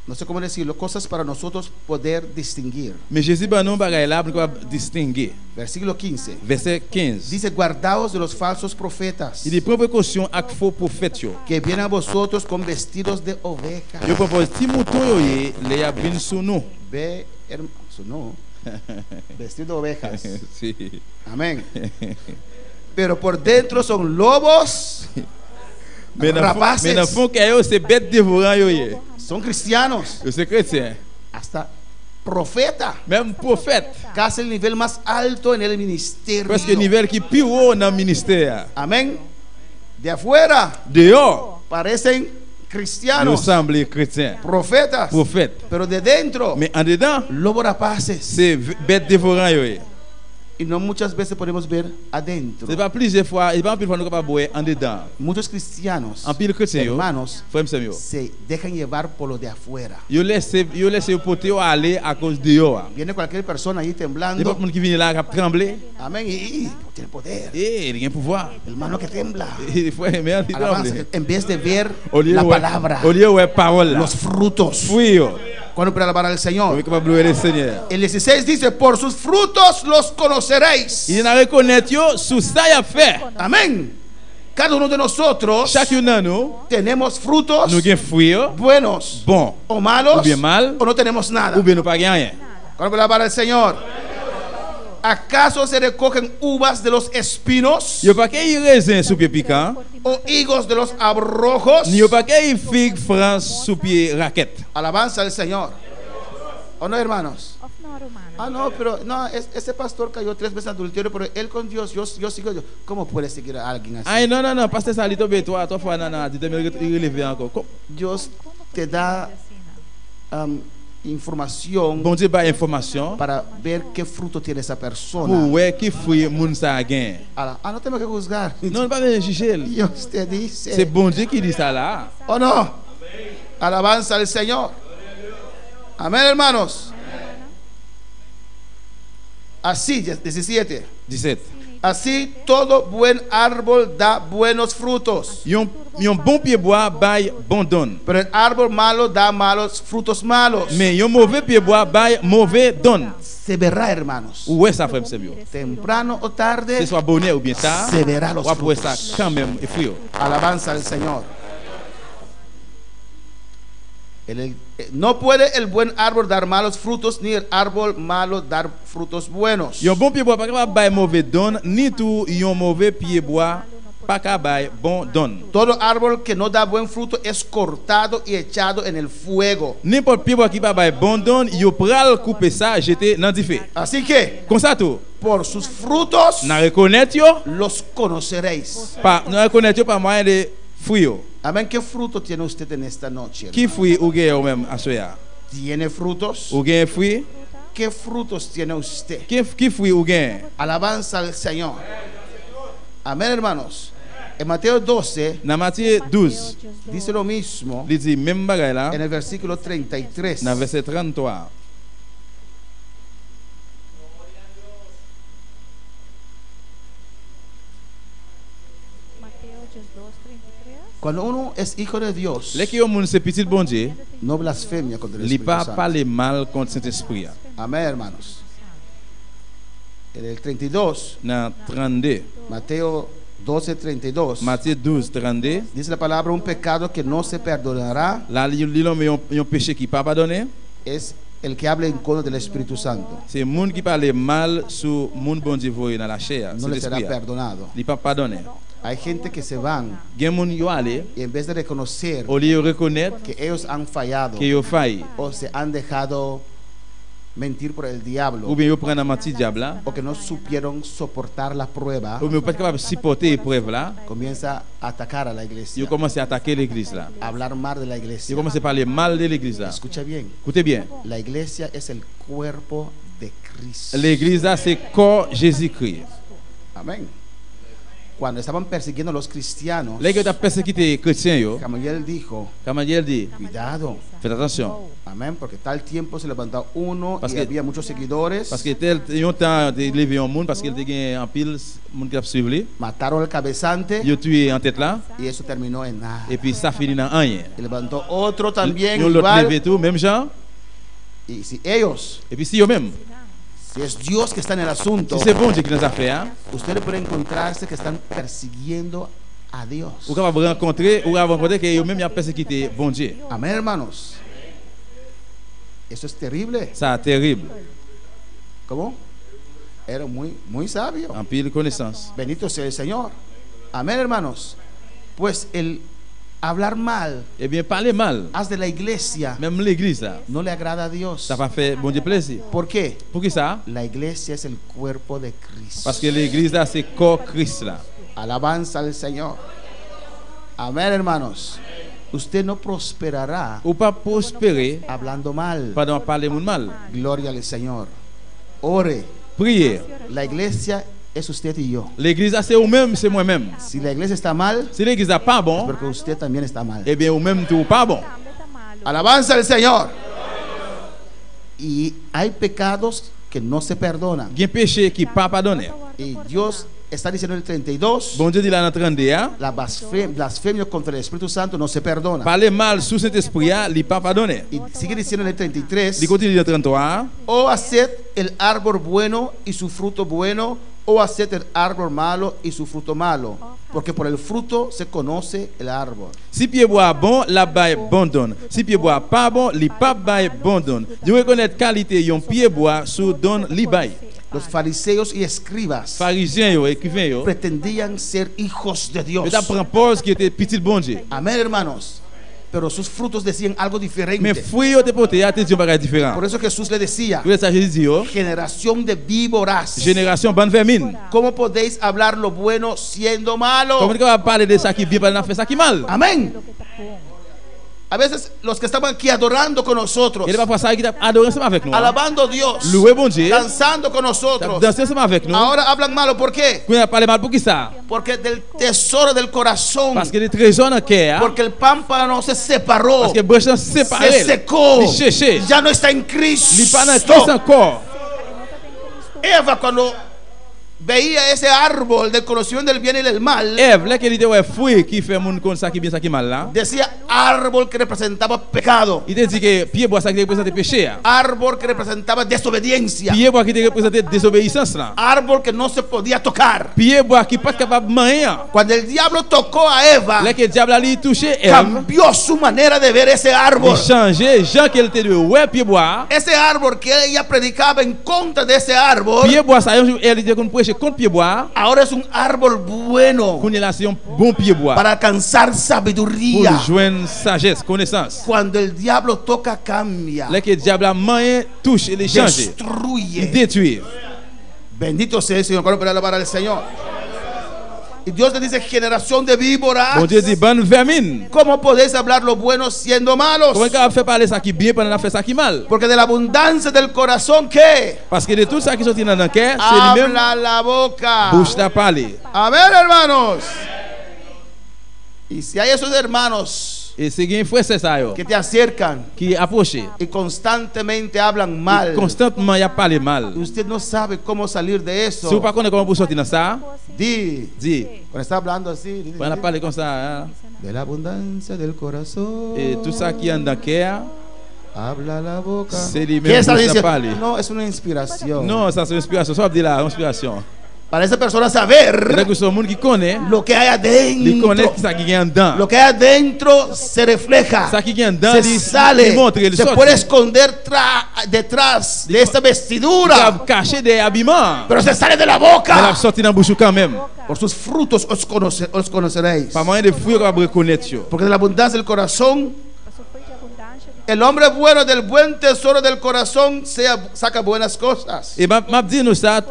no sé cómo decirlo, cosas para nosotros poder distinguir. Mais Jésus ba nous bagay là pour nous distinguer. Versículo 15. Verset 15. Dice, guardaos de los falsos profetas Il dit prends précaution avec faux prophètes yo. que vienen a vosotros con vestidos de oveja. Yo propose ti mouton yo yé, les a vinn sous nous. Ve, no, vestido de ovejas. Si. Amén. Pero por dentro son lobos Mais dans rapaces. fond que yo c'est bête dévorant yo yé. Son cristianos, Yo c'est chrétien. hasta profeta, Même prophète. casi el nivel más alto en el ministerio. Presque niveau qui plus haut dans le ministère. Amén. De afuera Dehors, parecen nous cristianos, semblons chrétiens. profetas, Prophète. pero de dentro, Mais en dedans, lobos rapaces. c'est bête dévorant yo yé. Y no muchas veces podemos ver adentro. C'est pas plusieurs fois, il pas plus fois nous capable boire en dedans. Muchos cristianos, En pile chrétien yo, hermanos, frère yo. se dejan llevar por lo de afuera. Yo laisse porter aller à cause de yo. Viene cualquier persona ahí Il y a temblando. pas monde qui vient là qui trembler. Amén. Y tiene poder. Eh, il y a un pouvoir. El mano que tembla. Il faut aimer il Alabanza. tremble. En vez de ver Au lieu la ouais, palabra, au lieu ouais parole là. los frutos. Fruit yo. Cuando puede alabar al On est Señor. capable de louer le Seigneur. El 16 dice, por sus frutos los conoceréis. Il n'a reconnaître yo sous ça y a fait. Amén. Cada uno de nosotros Chacun de nous, tenemos frutos nous avons fruits buenos bon o malos ou bien mal o no tenemos nada. ou bien nous pas rien. Cuando puede alabar al Señor. ¿Acaso se recogen uvas de los espinos Yo pas qu'il raisin sous pied piquant, o higos de los abrojos? ni yo pas qu'il figue France sous pied raquette. Alabanza al Señor. ¿O no, hermanos? Of no, Romano. Ah, no, pero no, ese pastor cayó 3 veces en adulterio, pero él con Dios, yo sigo. ¿Cómo puede seguir a alguien así? Ay, non, pasteur ça li tombe toi fois non, tu te relever encore. Dios te da información Bon Dieu ba information para ver qué fruto tiene esa persona. pour ouais qui fruit moun ça gain. No tengo que juzgar. Non, pas venir juger. Dios te dice. C'est bon Dieu qui dit ça là. ¿O no? Alabanza al Señor. Amén, hermanos. Así, 17. 17. Así todo buen árbol da buenos frutos, Yon bon pied bois bail bon donne. pero el árbol malo da malos frutos malos. Mais yon mauvais pied bois bail mauvais donne. Se verá, hermanos. Ouais ça frère c'est mieux. Temprano o Que tarde soit bonheur ou bien tard, se verá los ou après ça frutos. quand même et fruit. Alabanza al Señor. No puede el buen árbol dar malos frutos, ni el árbol malo dar frutos buenos. Yon bon pied bois pas capable bail mauvais donne, ni tout yon mauvais pied bois pas capable bail bon donne. Todo árbol que no da buen fruto es cortado y echado en el fuego. N'importe pied bois qui pas bail bon donne, yo pral couper ça, jeter dans du feu. Así que, Comme ça tout. por sus frutos N'a reconnaître yo, los conoceréis. pas n'a reconnaître yo pas moyen de fruit yo. Amén. ¿Qué fruto tiene usted en esta noche? Qui fruit ou gain ou même à soya? ¿Tiene frutos? Ou gain fruit? ¿Qué frutos tiene usted? Qui fruit ou gain? Alabanza al Señor. Amén, hermanos. En Mateo 12 Dans Matthieu 12, dice lo mismo il dit même bagay là, en el versículo 33. dans verset 33. Mateo 2:33. Cuando uno es hijo de Dios, Les qui ont moun c'est petit bon Dieu, no blasfemia contra el li Espíritu pas Santo. parler mal contre Saint-Esprit. Amén, hermanos. En el 32, Dans 32, Mateo 12:32, Matthieu 12, 32, dice la palabra: un pecado que no se perdonará là li l'homme yon péché qui pas pardonné, es el que habla en contra del Espíritu Santo. c'est moun qui parle mal sur moun bon Dieu voyé dans la chair, No c'est le será l'esprit. perdonado. Li pas pardonné. Hay gente que se van Gen moun yo aller y en vez de reconocer au lieu de reconnaître que ellos han fallado que yo failli o se han dejado mentir por el ou diablo bien yo prend un menti diable là, o que no supieron soportar la prueba, ou bien yo pas capable de supporter épreuve là, comienza a atacar a la yo iglesia, commence à attaquer l'église là. a hablar mal de la Yo iglesia. commence à parler mal de l'église là. Escucha bien, Écoutez bien. la iglesia es el cuerpo de Cristo. L'église là c'est corps Jésus-Christ. Amén. Cuando estaban persiguiendo a los cristianos, Les qui ont persécuté chrétiens yo, Gamaliel dijo: comme il dit, cuidado, faites attention amén, porque tal tiempo se levantó uno Parce y que- había muchos seguidores, parce que tel yon temps de lever un monde parce qu'il te gagne en pile monde qui a suivi, mataron al cabezante yo tué en tête là y eso terminó en nada. et puis ça finit dans rien. Y levantó otro también Yo l'autre igual, levé tout même genre y si ellos, et puis si yo même, si es Dios que está en el asunto, si c'est bon Dieu qui nous a fait hein, usted puede encontrarse que están persiguiendo a Dios. ou capable rencontrer que yo même y a persécuté bon Dieu. Amén, hermanos. Eso es terrible. Ça terrible. ¿Cómo? Era muy sabio. En pile connaissance. Bendito sea el Señor. Amén, hermanos. Pues el hablar mal, Eh bien parler mal, haz de la iglesia, même l'église là, no le agrada a Dios. ça va faire bon Dieu plaisir. ¿Por qué? Pour qui ça? La iglesia es el cuerpo de Cristo. Parce que l'église là c'est corps Christ là. Alabanza al Señor. Amén, hermanos. Usted no prosperará Ou pas prospérer hablando mal. pendant parler moun mal. Gloria al Señor. Ore. Prier. La iglesia es usted y yo. L'église là c'est ou même, c'est moi-même. Si la iglesia está mal, Si l'église là pas es bon, porque usted también está mal. eh bien ou même tout pas bon. Alabanza al Señor. Y hay pecados que no se perdonan. Gen péché qui pas pardonné. Y Dios está diciendo en el 32, Bon Dieu dit là dans 32, hein, la blasfemia contra el Espíritu Santo no se perdona. parler mal sous Saint-Esprit, il pas pardonné. Y sigue diciendo en el 33, Il continue dans 33, o haced el árbol bueno y su fruto bueno, o haced el árbol malo y su fruto malo, porque por el fruto se conoce el árbol. si pied bois bon, la baille bon donne. Si pied bois pas bon, li pas baille bon donne. Vous reconnaître qualité yon pied bois sous donne li baille. Los fariseos y escribas Pharisiens yo, écrivains yo, pretendían ser hijos de Dios. yo t'apprends pause qui était petit bon Dieu. Amén, hermanos. Pero sus frutos decían algo Mais diferente. fruit yo te porté, ya te dit un bagage différent. Por eso Jesús le decía, Vous ça Jésus dit yo, generación de víboras, génération bonne vermine. ¿cómo podéis hablar lo bueno siendo Comment malo? tu vas parler de ça qui bien, pas de faire ça qui mal? Amén. A veces los que estaban aquí adorando con nosotros, Il n'est pas pour ça qu'il t'a adoré ensemble avec nous. alabando a Dios, Loué bon Dieu, danzando con nosotros, danser ensemble avec nous. ahora hablan malo. ¿Por qué? Quand on parle mal pour qui ça? Porque del tesoro del corazón, Parce que les trésors dans le cœur, porque el pámpano se separó, parce que brèche se séparé, secó, il cherché, ya no está en il pas dans Christ Cristo. encore. Eva, cuando veía ese árbol del conocimiento del bien y del mal, Ève, là qu'elle était ouais fruit qui fait mon comme ça qui bien ça qui mal là. decía árbol que representaba pecado, Il te dit que pied bois ça qui représente péché. árbol que representaba desobediencia, Pied bois qui te représente désobéissance là. árbol que no se podía tocar. Pied bois qui pas capable de manger. Cuando el diablo tocó a Eva, Là que le diable a lui touché Ève, cambió su manera de ver ese il árbol. changeait Jean qu'elle était de ouais pied bois. Ese árbol que ella predicaba en contra de ese árbol, Pied bois ça elle dit qu'on prêche contre pied bois. ahora es un árbol bueno Qu'on est là c'est un bon pied bois para alcanzar pour sabiduría. joindre sagesse, connaissance. Cuando el diablo toca, cambia, Là que le diable a manger touche et les change. Il destruye. détruit. Bendito sea el Señor. ¿Cuándo puede alabar al Señor? Y Dios le dice, generación de víboras, Bon Dieu dit bonne vermine. ¿cómo podéis hablar lo bueno siendo malos? Comment on fait parler ça qui bien pendant la fait ça qui mal? Porque de la abundancia del corazón, ¿qué? Parce que de tout ça qui sortit dans le cœur, c'est lui-même Habla la boca. bouche t'a parlé. Amén, hermanos. Y si hay esos hermanos Et c'est un frère c'est ça yo que te acercan qui approché. y constantemente hablan mal, Constamment il a parlé mal. y usted no sabe cómo salir de Si vous eso, pas connaissez comment pour sortir dans ça, di, dis, cuando está hablando así, di, on a parlé comme ça hein? de la abundancia del corazón, Et tout ça qui est dans le cœur, habla la boca. c'est lui-même ¿Qué está bouche t'a diciendo? parlé. No, es una inspiración. Non, ça c'est une inspiration. Ça veut dire la inspiration. Para esa persona saber C'est que ce monde qui connaît, lo que hay il connaît adentro. ça qui est en dedans. Lo que hay adentro se refleja, Ça qui est en dedans, se il sale, montre, il se sort. puede esconder detrás de esta Il vestidura, a caché des habillements. pero se sale de la Mais il a boca. sorti dans la bouche quand même. Por sus frutos os conoceréis. Pas moyen de fruits qu'on va reconnaître. Yo. Porque de la abundancia del corazón, el hombre bueno del buen tesoro del corazón saca buenas cosas. Et m'a dit nous ça,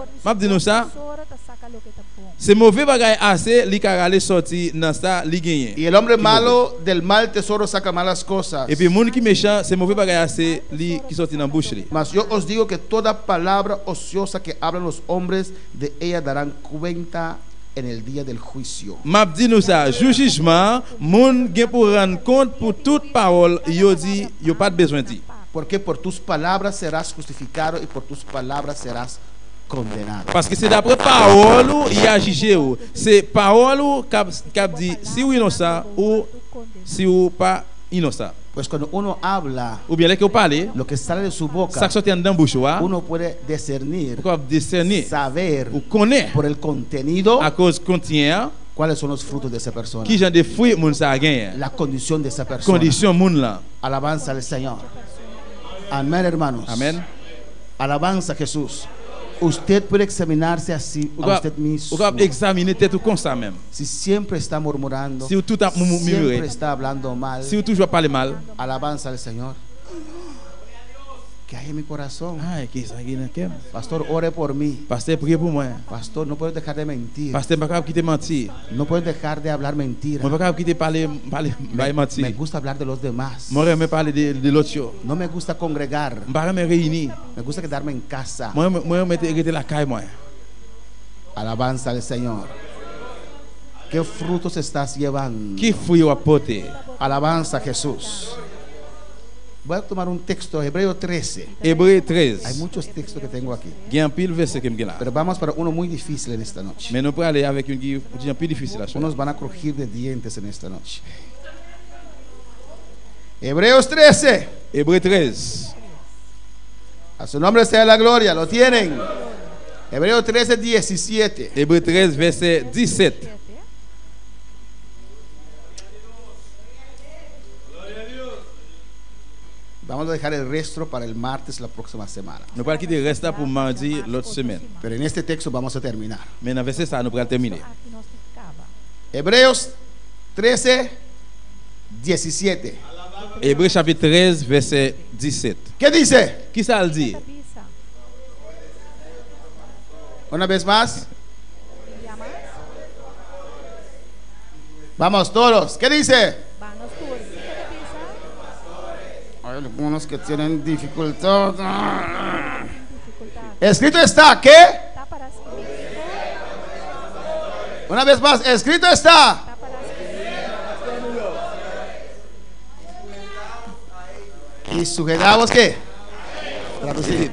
c'est mauvais bagay assez li ka aller sorti dans ça li gagner. Y el hombre malo del mal tesoro saca malas cosas. Et puis monde qui méchant, c'est mauvais bagay assez li qui sorti dans bouche li. Mas yo os digo que toda palabra ociosa que hablan los hombres, de ella darán cuenta en el día del juicio. M'a dit nous ça, jour jugement, monde gen pour rendre compte pour toute parole yo dit, yo pas de besoin dit. Porque por tus palabras serás justificado y por tus palabras serás condenado. Parce que c'est d'après parole ou il a jugé ou. C'est parole ou cap dit si ou innocent ou si ou pas innocent. Pues cuando uno habla, Ou bien là que vous parlez, lo que sale de su ça boca, qui sorti en dedans bouche wa, uno puede discernir, pourquoi discerner saber ou connaît por el contenido à cause contient cuáles son los frutos de esa persona, qui genre de fruits moun ça gagne. la condición de esa persona. Condition moun là. Alabanza al Señor. Amén, hermanos. Amen. Alabanza a Jesús. Usted puede examinarse así Ou a usted mismo. capable examiner tête comme ça même. Si siempre está murmurando, Si vous tout a siempre murmuré, está hablando mal, si vous toujours parlez mal, alabanza al Señor. ¿Qué hay en mi corazón? ah, qui ça qui dans cœur. Pastor, ore por mí. Pasteur priez pour moi. Pastor, no puedes dejar de mentir. Pasteur pas capable quitter mentir. No puedes dejar de hablar mentiras. Moi pas capable quitter parler Me mentir. gusta hablar de los demás. Moi j'aime parler de l'autre chose. No me gusta congregar. Moi me réunir. Me gusta quedarme en casa. Moi me rester la caille moi. Alabanza al Señor. ¿Qué frutos estás llevando? Qui fruit ou apporter? Alabanza a Jesús. Voy a tomar un texto, Hebreo 13. Hébreu Hay 13. muchos textos que tengo aquí. Il y a un pile verset que me là. Pero vamos para uno muy difícil en esta noche. Mais nous pouvons aller avec une qui est un peu difficile à Unos van a crujir de dientes en esta noche. Hebreos 13. Hébreu 13. A su nombre sea la gloria. ¿Lo tienen? Hebreos 13, 17. Hébreu 13, verset 17. Vamos a dejar el resto para el martes la próxima semana. Nous allons quitter le reste pour mardi l'autre semaine. Pero en este texto vamos a terminar. Mais dans le verset ça, nous allons terminer. Hebreos 13, 17. Hébreu chapitre 13, verset 17. ¿Qué dice? Qui ça le dit? Una vez más. Vamos todos. ¿Qué dice? Hay algunos que tienen dificultad. Escrito está, ¿qué? Una vez más, escrito está. Y sujetamos, ¿qué? Traducir.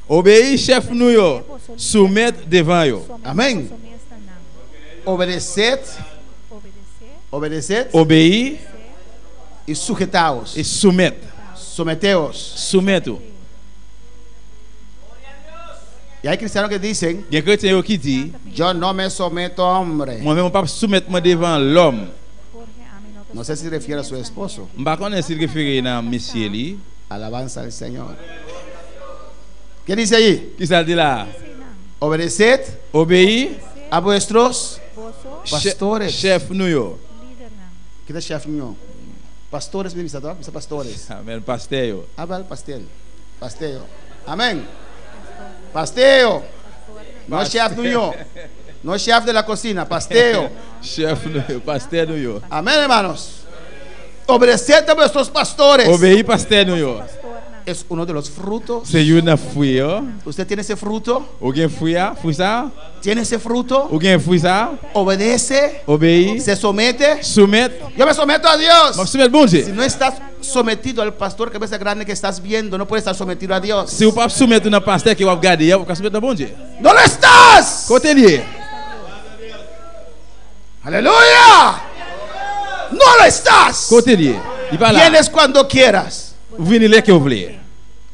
Obéis chef nous yo, soumettre devant yo. Amén. Obedeced, obedeced Obéis y sujetaos. et soumettre. Someteos. Soumettre. Y hay cristianos que dicen, Il y a un chrétien qui dit, yo no me someto a hombre. moi-même, pas soumettre moi devant l'homme. No sé si refiere a su esposo. Je ne sais pas si il réfère à monsieur li. Alabanza al Señor. ¿Qué dice allí? Qui ça dit là? Obedeced Obéis a vuestros pastores. chef nous yo. ¿Qué es chef mío? Pastores, mi visitador, mis pastores. Amen, pasteur yo. Habla el pastel. Pasteo. Amén. Pasteo. No es chef mío. No es chef de la cocina. Pasteo. Chef nous yo, pasteur nous yo. Amén, hermanos. Obedeced a vuestros pastores. Obéis pasteur nous yo. Es uno de los frutos. C'est une fruit yo. ¿Usted tiene ese fruto? Ou gen fruit a? Fruit ça? ¿Tiene ese fruto? Ou gen fruit ça? Obedece. Obéis, Se somete. soumettre. Yo me someto a Dios. Je soumettre bon Si Dieu. no estás sometido al pastor cabeza grande que estás viendo, no puedes estar sometido a Dios. Si vous pas soumettre un pasteur qui va regarder, vous pouvez soumettre bon Dieu. ¡No lo estás! Côté lié. ¡Aleluya! ¡No lo estás! Côté lié. Il pas là. Vienes cuando quieras. Vous venez là que vous voulez.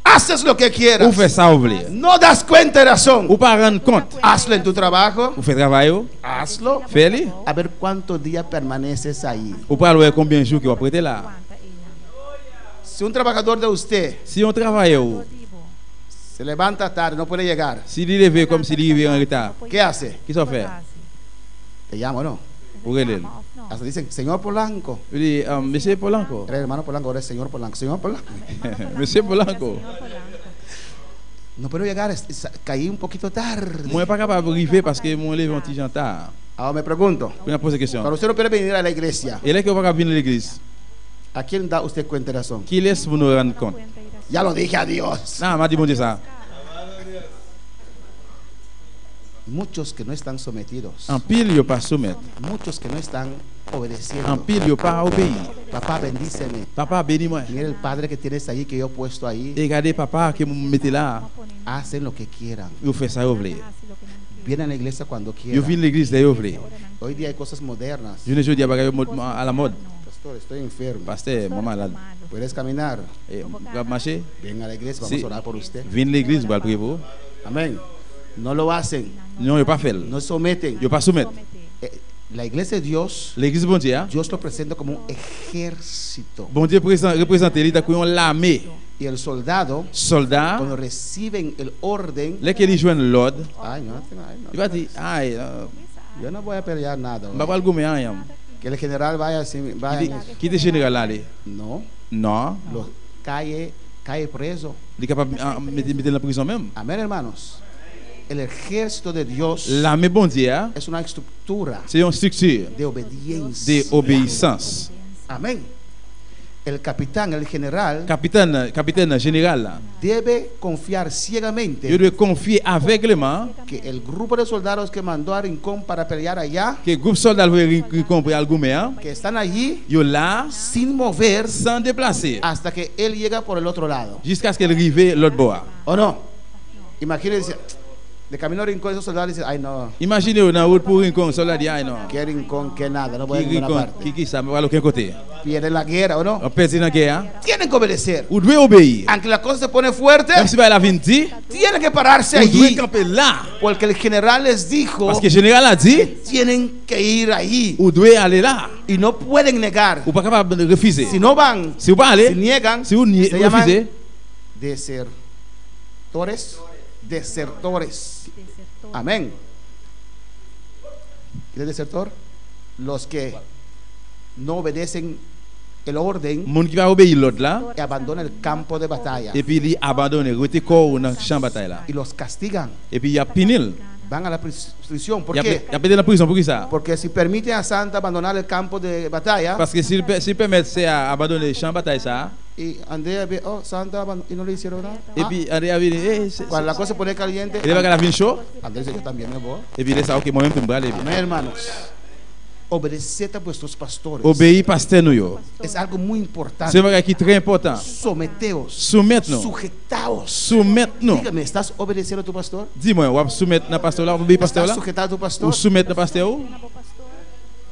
Haces lo que quieras. Vous faites ça vous voulez. No das cuenta de razón. Ou pas rendre compte. Hazlo en tu trabajo. Vous faites travail, Hazlo. faites-le. A ver cuántos días permaneces ahí. Ou pas voir combien de jours que vous prêtez là. Si un trabajador de usted Si on travaille, se levanta tarde, no puede llegar, si il levé comme s'il arrivait en retard, ¿qué hace? qu'est-ce qu'on fait? Te llamo, ¿no? Vous relèvez. Hasta dicen, señor Polanco. Il dit, Monsieur Polanco. Era el hermano Polanco, ahora es señor Polanco. Señor Polanco. Monsieur Polanco. No puedo llegar, caí un poquito tarde. Moi, pas capable d'arriver parce que mon levé un petit tard. Ahora me pregunto, Je vais poser question. cuando usted no puede venir a la iglesia, Et là que vous pas venir à l'église, ¿a quién da usted cuenta de razón? qui laisse vous nous rendre compte? Ya lo dije a Dios. Non, m'a dit bon Dieu ça. Muchos que no están sometidos, En pile, yo pas soumettre. muchos que no están En obedeciendo. pile, yo pas obéir. Papá, bendíceme. Papa, bénis-moi. Mira el padre que tienes ahí, que yo he puesto ahí. Et regardez papa qui me mettez là. Hacen lo que quieran. Vous faites ça, vous voulez. Vienen a la iglesia cuando Vous quieran. venez à l'église, là, vous voulez. Hoy día hay cosas modernas. Je ne dis pas à la mode. Pastor, estoy enfermo. Pasteur, moi malade. ¿Puedes caminar? Et vous pouvez marcher? Ven a la iglesia, vamos Sí. a orar por usted. Venez à l'église, vous allez prier pour vous. Amén. No lo hacen, Non, yo pas fait. no someten. Yo pas soumettre. La iglesia de Dios, L'église, bon Dieu, Dios lo presenta como un ejército. bon Dieu représente l'état comme l'armée. Y el soldado, Soldat, cuando reciben el orden, là qu'ils joignent l'ordre, ay, no, il va dire, aïe, yo no voy a pelear nada. je ne vais pas le gommer rien. Que el general vaya así, vaya. Qui est général là? No, Non, lo cae preso. il est capable de mettre dans la prison même. Amén, hermanos. El ejército de Dios L'armée, bon Dieu, es una estructura c'est une structure de obediencia. d'obéissance. Amén. el capitán, el general, capitaine général là, debe confiar ciegamente il doit confier aveuglément que el grupo de soldados que mandó a Rincón para pelear allá, que groupe soldat qui compris al Gouméa, que están allí yo là sin mover sans déplacer hasta que él llega por el otro lado. jusqu'à ce qu'elle arrive l'autre bord. ¿O no? Imagínense, de camino a Rincón, esos soldados dicen, ay no, Imaginez dans route pour Rincon, soldat dit ay non. que Rincón, que nada, no voy a Qui ninguna Rincon, parte. qui ça va à aucun côté. Pierden la guerra, ¿o no? On perd dans guerre, Tienen que obedecer. ou doit obéir. Aunque la cosa se pone fuerte, Même si la vin dit, tienen que pararse ou doit allí. camper là Porque el general les dijo parce que général a dit tienen que ir allí ou doit aller là. y no pueden negar. Ou pas capable de refuser. Si no van, Si vous pas si aller, niegan, si vous se llaman refusez, desertores. Desertores. Amén. ¿Qué es desertor? Los que no obedecen el orden monde qui va obéir l'autre là y abandonan el campo de batalla et puis il abandonne, rete corps dans champ bataille là. y los castigan. Et puis il y a pinil. Van a la prisión. ¿Por Il qué? y a pété dans la prison pour qui ça? Porque si permiten a Santa abandonar el campo de batalla Parce que s'il permet c'est à abandonner champ bataille ça y Andrea ve, oh, Santa y no le hicieron nada. et puis André a dit Cuando la cosa se pone caliente, il va qu'à la fin chaud Andrés dice, yo también me voy. et puis il ça OK moi-même me aller bien. Amén, hermanos. Obedeced a vuestros pastores. Obéir pasteur nous yo. Es algo muy importante. C'est un bagage qui est très important. Someteos. Soumettre nous. Sujetaos. Soumettre nous. Dígame, ¿estás obedeciendo a tu pastor? Dis-moi, on va soumettre na pasteur là, obéir pasteur ¿Estás là sujetado a tu ou pastor? soumettre na pasteur ou?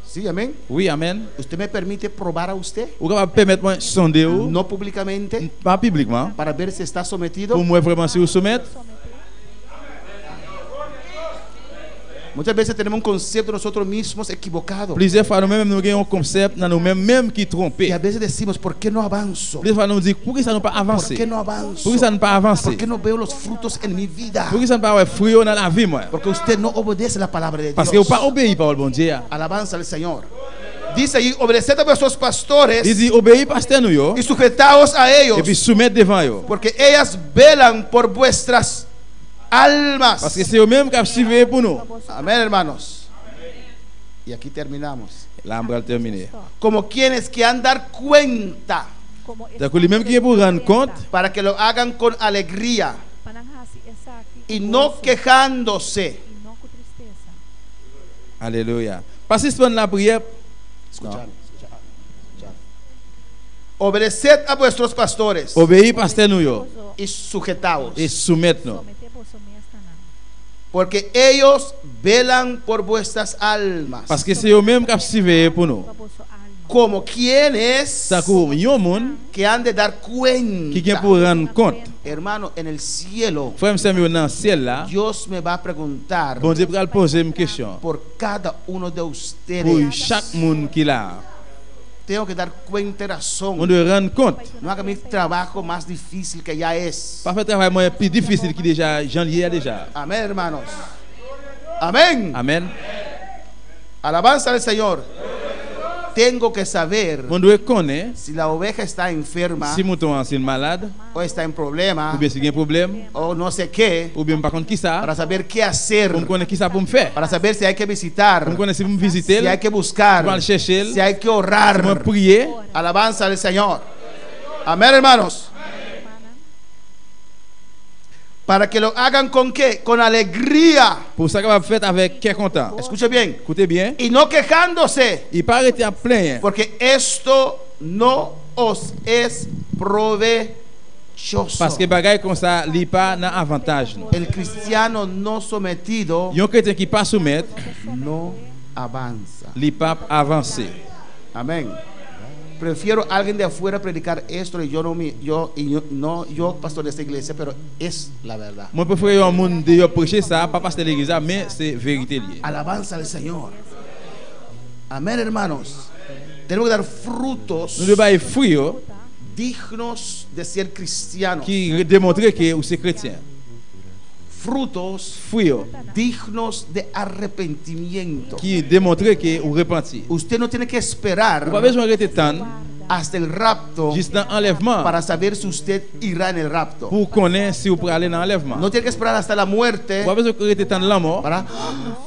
Sí, amén. Oui, amen. ¿Usted me permite probar a usted? Ou capable permettre moi sonder ou No públicamente, pas publiquement para ver si está sometido. pour moi vraiment si vous soumettre. Muchas veces tenemos un concepto nosotros mismos equivocado. Plusieurs fois nous-mêmes nous avons un concept dans nous-mêmes même qui Y trompé. a veces decimos, ¿por qué no avanzo? Plusieurs fois nous dit pourquoi ça nous pas ¿Por avancer? qué no avanzo? Pourquoi ça ne pas avancer? ¿Por qué no veo los frutos en mi vida? Pourquoi ça ne pas avoir fruit dans la vie moi? Porque usted no obedece la palabra de Parce que vous Dios. pas obéir par le bon Dieu. Alabanza al Señor. Dice ahí, obedeced a vuestros pastores Il dit obéir pasteur nous yo y sujetaos a ellos, et puis soumettre devant yo. porque ellas velan por vuestras almas. Parce que c'est eux mêmes qui suivent pour nous. Amén, hermanos. Y aquí terminamos. Là on va terminer. Como quienes que han dar cuenta Donc les mêmes qui est pour rendre compte para que lo hagan con alegría y no quejándose. Alléluia. Participant la prière. Escuchar. Obedeced a vuestros pastores Obéir pasteur nous yo y sujetaos, et soumettre nous. porque ellos velan por vuestras almas. Parce que c'est eux mêmes qui suivent pour nous. Como quienes Ça court yon monde que han de dar qui cuenta. vient pour rendre compte. Hermano, en el cielo, Frère Samuel dans le ciel là, Dios me va a preguntar bon Dieu va poser une question por cada uno de pour ustedes. chaque monde qui là. Tengo que dar cuenta y On razón. doit rendre compte. No haga mi trabajo más difícil que ya es. Pas faire travail moins plus difficile qui déjà Jean lié déjà. Amén, hermanos. Amén. Amen. Alabanza al Señor. Tengo que saber On doit connaître si la oveja está enferma si mouton est malade o está en problema ou bien si il y a un problème o no sé qué, ou bien par contre qui ça para saber qué hacer, pour me connaître qui ça pour me faire. para saber si hay que visitar, Pour me connaître si vous me visiter, si hay que buscar, pour aller chercher, si hay que pour me orar. prier. Alabanza al Señor. Amén, hermanos. Para que lo hagan con qué? Con alegría. Pour ça qu'on va faire avec cœur content. Escuche bien. Écoutez bien. Y no quejándose, Il pas arrêter à plein. porque esto no os es provechoso. Parce que bagaille comme ça, il pas dans avantage. El cristiano no sometido Un chrétien qui pas soumettre, no avanza. il pas avancer. Amén. Prefiero a alguien de afuera predicar esto y yo pastor de esta iglesia, pero es la verdad. Moi préfère un monde de prêcher ça, pas pasteur de l'église, mais c'est vérité liée. Alabanza al Señor. Amén, hermanos. Tenemos que dar frutos Nous devons être fruits dignos de ser cristianos. qui démontrent que vous êtes chrétien. Frutos Fruits dignos de arrepentimiento. qui démontrent que vous repentez. Usted no tiene que esperar Vous pas besoin de temps hasta el rapto juste dans enlèvement, para saber si usted irá en el rapto. pour connaître si vous pouvez aller dans enlèvement. No tiene que esperar hasta la muerte Vous avez besoin de rester dans la mort. para,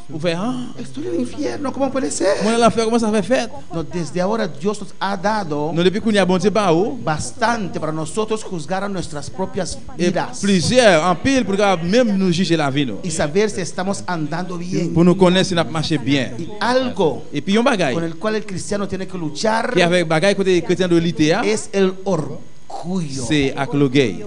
Vous faites, ah, estoy en el infierno, ¿cómo puede ser? moi, l'enfer, comment ça fait fait? No, desde ahora Dios nos ha dado Nous, depuis qu'on y a bon Dieu par où, bastante para nosotros juzgar a nuestras propias et vidas plusieurs, en pile, pour que même nous juger la vie, nous. y saber si estamos andando bien. Pour nous connaître si nous marché bien. Y algo Et puis, un bagage, con el cual el cristiano tiene que luchar qui avec bagage côté chrétien de l'ITA, es el orgullo. c'est avec le gay.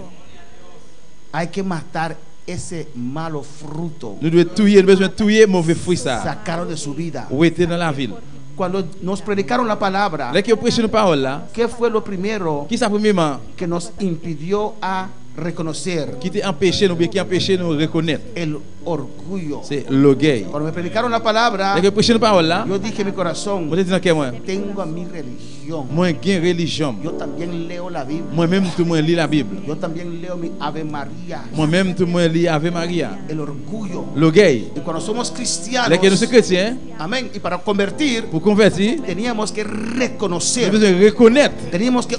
Hay que matar ese malo fruto, Nous devons tuer, nous besoin de tuer mauvais fruit ça. sacarlo de su vida. Ou était dans la ville. Cuando nos predicaron la palabra, Là, qui ont prêché nos paroles là, ¿qué fue lo primero qui ça premièrement, que nos impidió a reconocer? qui t'a empêché nous, bien qui empêché nous reconnaître, El orgullo. c'est le gay. Cuando me predicaron la palabra, Là, qui ont prêché nos paroles là, yo dije en mi corazón, moi, je dis dans quel moi, tengo a mi religión. moi, j'ai religion. Yo también leo la Biblia. Moi-même, tout le monde lit la Bible. Yo también leo mi Ave María. Moi-même, tout le monde lit Ave Maria. El orgullo. Le gay. Y cuando somos cristianos, Là, que nous sommes chrétiens, amén, y para convertir, pour convertir, teníamos que nous reconocer, besoin de reconnaître. teníamos que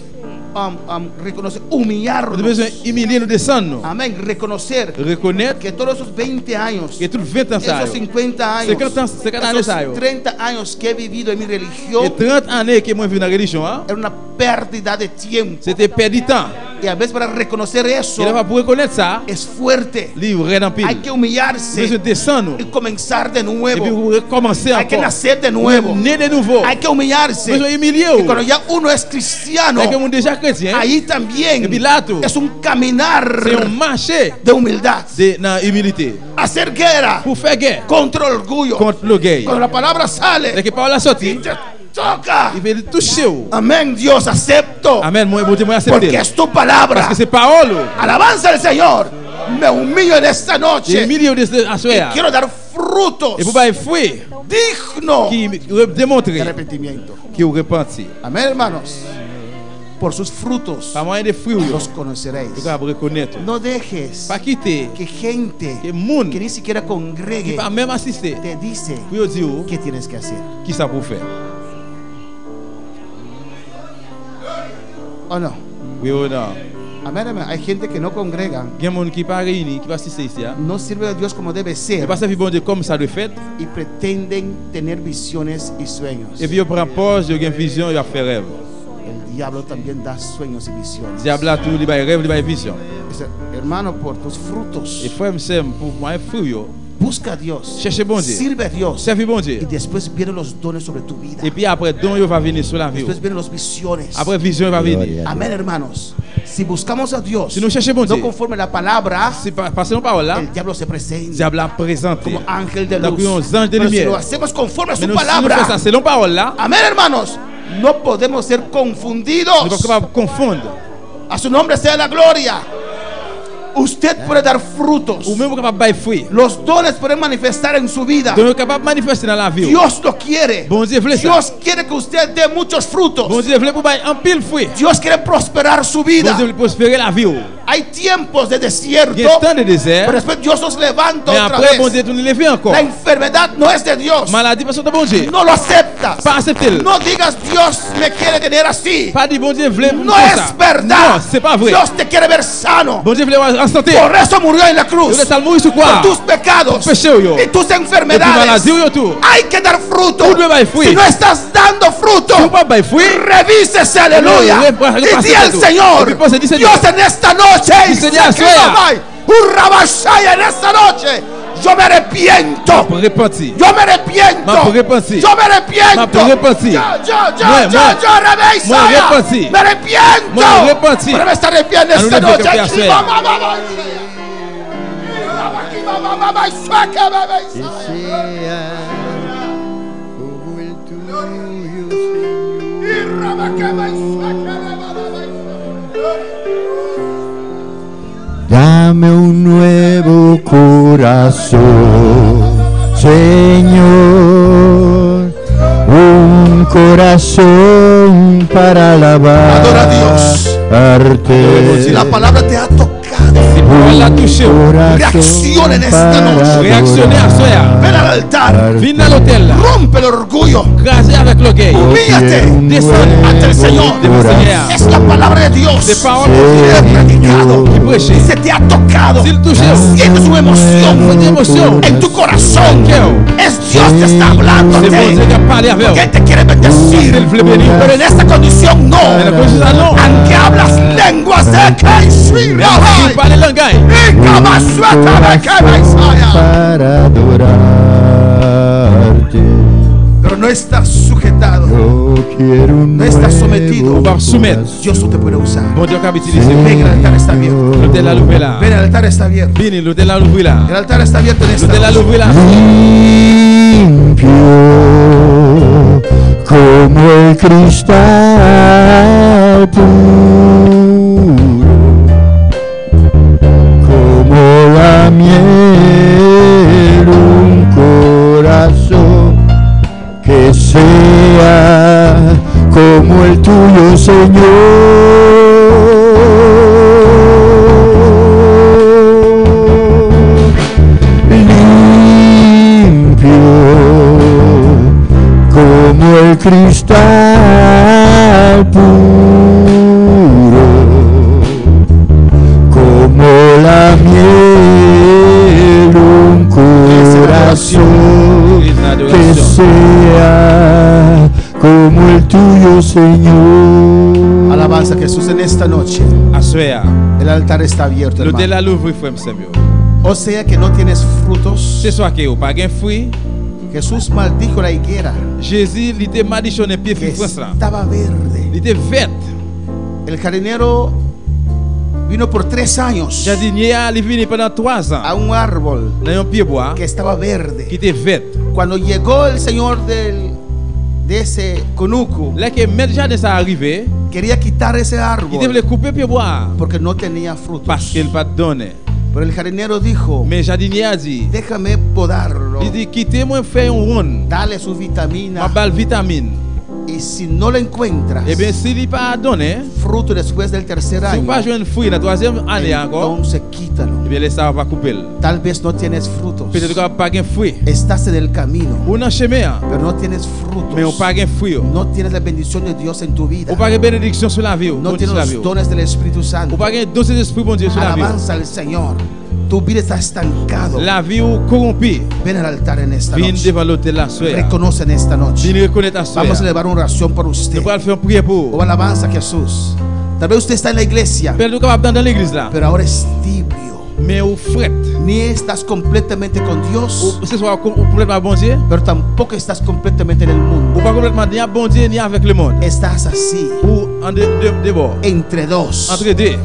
reconocer, Nous humillarnos. besoin d'humilier, nous descendre. Amén, reconocer Reconnaître que todos esos 20 años, que tout 20 ans ça. esos 50 años, 50 años ça. esos 30 años que he vivido en mi Et religión, 30 années que moi vu dans la religion, hein, era una pérdida de tiempo. c'était perdre du temps. Y a veces para reconocer eso Et là, pour reconnaître ça, es fuerte. livre dans Hay pile. que Nous humillarse besoin de descendre y comenzar de et puis nuevo. recommencer Hay que encore. nacer de nuevo. Né de nouveau. Hay que Nous humillarse. besoin humilier. Y cuando ya uno es cristiano, Et que mon déjà chrétien, ahí et también puis là tout, es un caminar c'est un marché de humildad. dans humilité Hacer guerra pour faire guerre contra el orgullo. contre le gay. Cuando la palabra Dès sale, que parole a sorti, te toca. il veut toucher. Amén, Dios, acepto. Amen, moi, bon Dieu, moi Porque accepter. es tu Parce palabra. que c'est parole. Alabanza al Señor. Me humillo en esta Et noche. humilier de à soir. Quiero dar frutos Et pour pas fruit dignos qui de démontrer arrepentimiento. qui vous repentit. Amén, hermanos. Por sus frutos Par moyen de fruits, los vous conoceréis. pouvez reconnaître. No dejes Pas quitter que gente que monde que ni siquiera qui congregue pas même assister. te dice Puis dire qué tienes que hacer. qui ça pour faire. ¿O no? Oui ou non. Amén, amén. Hay gente que no congrega, Il y a des gens qui pas réunis, qui pas assister ici. no sirve a Dios como debe Et ser pas servir bon Dieu comme ça doit faire. y pretenden tener visiones y sueños. Et puis, il prend pause, il a une vision, il a fait rêve. El diablo también da sueños y visiones. Diable a tout, il a rêve, il a vision. Dice, hermano, por tus frutos, Et frère, pour moi, fruit, busca a Dios, cherchez bon Dieu. sirve a Dios, Servez bon y Dieu. después vienen los dones sobre tu vida. Et puis après, don, il va venir sur la vie. Después vienen las visiones. Après, vision, il va venir. Amén, hermanos. Si buscamos a Dios, Si nous cherchons bon no Dieu, conforme a la palabra, si passez nos paroles là, el diablo se presenta diable a présenté. como ángel de Donc, luz. un ange de Pero si lo lumière. hacemos conforme a Mais su nous, si nous faisons palabra, ça, c'est nos paroles là, amén, hermanos, no podemos ser nous ne pouvons confundidos. pas confondre. A su nombre sea la gloria. Usted puede dar frutos. Ou même capable de faire fruit. Los dones pueden manifestar en su vida. Donc, nous sommes capables de manifester dans la vie. Dios lo quiere. Bon Dieu voulait ça. Dios quiere que usted dé muchos frutos. Bon Dieu voulait pour faire un pile fruit. Dios quiere prosperar su Bon vida. Dieu voulait prospérer la vie. Hay tiempos de Il y a desierto, un temps de pero désert. después Dios los levanta Mais otra après, bon vez. Dieu, tu nous lever encore. La enfermedad no es de Dios. Maladie, parce que c'est bon Dieu. No lo aceptas. Pas accepter. No digas Dios me quiere tener así. Pas dire bon Dieu voulait No pour ça. es verdad. Non, c'est pas vrai. Dios te quiere ver sano. Bon Dieu voulait avoir en santé. Por eso murió en la Il cruz. voulait mourir sur Por quoi? tus pecados Péché, yo. y tus Et puis enfermedades. maladie, yo, tout. Hay que dar fruto. Tú debes dar fruit. Si no estás dando fruto, Si vous pas faire fruit, revísese, aleluya. No, repase Y di al tú. Señor, Y repase, di, Señor. Dios, en esta noche, y Di, Señor, sé que sea. no hay un rabashaya en esta noche. Yo me arrepiento. pour repentir. Yo me arrepiento. Ma pour repentir. Yo me arrepiento. Ma pour repentir. Yo rebeisaya. moi repentir. Me arrepiento. Moi repentir. Pero me está arrepiento A nous esta lever noche. que Aquí, hacer. mamá, mamá. Aquí, mamá, mamá, sueca, rebeisaya. sea como el tuyo, Y rabaca, sueca, dame un nuevo corazón, Señor, un corazón para alabar. Adora a Dios. Arte. Si la palabra te ha tocado, Si la touché. Reacciona en esta noche. Réactionnez à soya. Ven al altar. Viens à l'hôtel là. Rompe el orgullo. Crasez avec l'orgueil. Humíllate ante el Señor. Es la palabra de Dios. Des paroles He predicado. qui prêchent. Se te ha tocado. S'il touche, Sientes una emoción une émotion en tu corazón. cœur. Es Dios que está hablando. C'est bon Dieu qui a parlé avec Que vous. te quiere bendecir. Il voulait bénir. Pero en esta condición no. Mais la condition là, non. Aunque hablas lenguas de Kaishira. Vous parlez langage. para adorarte. Pero no estás sujetado. Yo quiero un No estás sometido. nuevo Va soumettre. Dios no te puede usar. Bon Dieu qui a utilisé. Ven, el altar está abierto. L'hôtel là l'ouvert là. Ven, el altar está abierto. Vini, l'hôtel là l'ouvert El là. altar está abierto en esta L'hôtel là noche. l'ouvert là. limpio como el cristal puro, como la miel, un corazón que sea como el tuyo, Señor. Limpio como el cristal puro, como la miel, un corazón que sea como el tuyo, Señor. Alabanza a Jesús en esta noche. À soya. El altar está abierto, L'hôtel hermano. là l'ouvert, frère Samuel. O sea que no tienes frutos. C'est soit que vous pas gain fruit. Jesús maldijo la higuera Jésus, il était malditionné pied que fille France là. estaba verde. Il était vert. El jardinero vino por 3 años Jardinier, il venu pendant 3 a ans. un árbol Dans un pied bois que estaba qui verde. était vert. Cuando llegó el señor de ese conuco, Là que maître jardin ça arrivé, quería quitar ese il devait árbol couper pied bois porque no tenía frutos. parce qu'il pas donné. Pero el jardinero dijo, Mais jardinier a dit, déjame podarlo, il dit quittez-moi faire un ronde. dale su Ma vitamina, balle vitamine. y si no lo encuentras Eh bien, s'il n'est pas donné, fruto después del tercer si vous pas año, joué une fruit dans la 3e année encore, entonces quítalo. eh bien, laissez-ça va couper. Tal vez no tienes frutos. Peut-être qu'on pas de fruit. Estás en el camino, Ou dans le chemin, pero no tienes mais on frutos. pas de fruit. No tienes la bendición de Dios en tu vida. Ou pas de bénédiction sur la vie. No Bon Dieu tienes sur la los vie. dones del Espíritu Ou Santo. pas de don de l'esprit, bon Dieu sur la vie. Alabanza al Señor. Tu vida está estancado. La vie ou corrompue. Ven al altar en esta Viens noche. devant l'hôtel la soya. Reconoce en esta noche. Viens reconnaître la soya. Vamos a elevar una oración por usted. Nous allons faire une prière pour. O alabanza a Jesús. Tal vez usted está en la iglesia, Père, nous sommes dans l'église là. pero ahora es tibio. Mais au fret. Ni estás completamente con Dios, Ou ce soit complètement bon Dieu. pero tampoco estás completamente en el Ou mundo. pas complètement ni à bon Dieu ni avec le monde. Estás así, Ou en dehors. entre dos, Entre deux.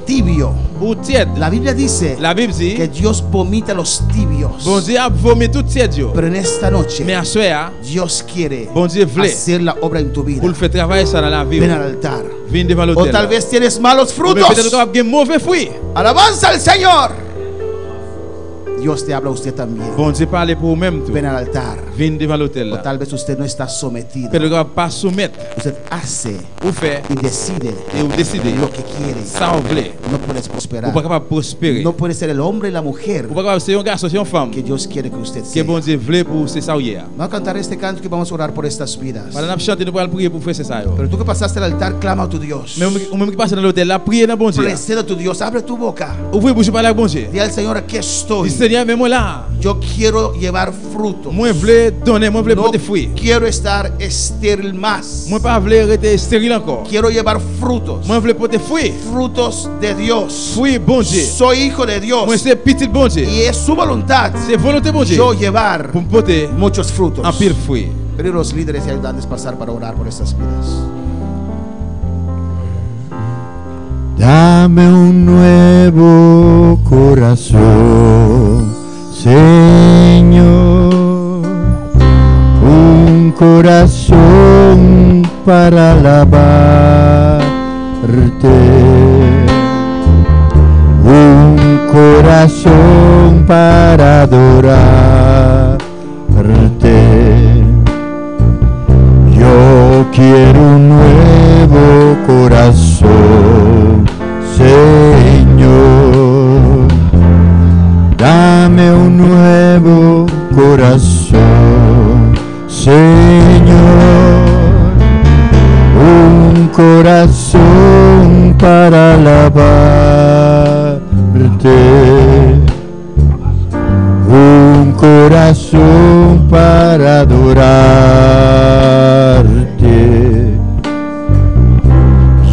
tibio. Ou tiède. La Biblia dice La Bible dit, que Dios vomita a los tibios. bon Dieu a vomi tout tiède yo. Pero en esta noche, Mais à soya, Dios quiere bon Dieu voulait hacer la obra en tu vida. pour le faire travailler ça dans la vie. Ven al altar. Viens devant O l'hôtel. tal vez tienes malos Mais peut-être frutos. nous avons mauvais fruits. Alabanza al Señor. Dios te habla a usted también. Bon Dieu parle pour vous-même tout. Ven al altar. Viens devant l'hôtel O là. tal vez usted no está sometido. Peut-être qu'on pas soumettre. Usted hace Ou fait y decide et vous décidez. lo que quiere. Ça on voulait. No puedes Ou prosperar. pas capable de prospérer. No puede ser el hombre y la mujer Ou pas capable de ser un garçon, c'est une femme. que Dios quiere que usted Que sea. bon Dieu voulait pour c'est ça hier. Vamos a cantar este canto y vamos a orar por estas vidas. Pendant que chanter, nous allons prier pour faire ça. yo. Pero tú que pasaste al altar, clama a tu Dios. Mais au même qui passe dans l'hôtel là, priez dans bon Dieu. Precede a tu Dios. Abre tu boca. Ouvrez bouche parler avec bon Dieu. Dile al Señor, aquí Dis estoy. Seigneur, mais moi là, Yo quiero llevar fruto. moi voulais donner, moi voulais No porter fruit. quiero estar estéril más. Moi pas voulais rester stérile encore. Quiero llevar frutos. Moi voulais porter fruit. Frutos de Dios. Fruit bon Dieu. Soy hijo de Dios. Moi c'est petit bon Dieu. Y es su voluntad C'est volonté bon Dieu. yo llevar Pour me porter muchos frutos. en pile fruit. Pero los líderes y ayudantes pasar para orar por estas vidas. Dame un nuevo corazón, Señor, un corazón para alabarte, un corazón para adorarte. Yo quiero un nuevo corazón, Señor. Señor, un corazón para alabarte, un corazón para adorarte.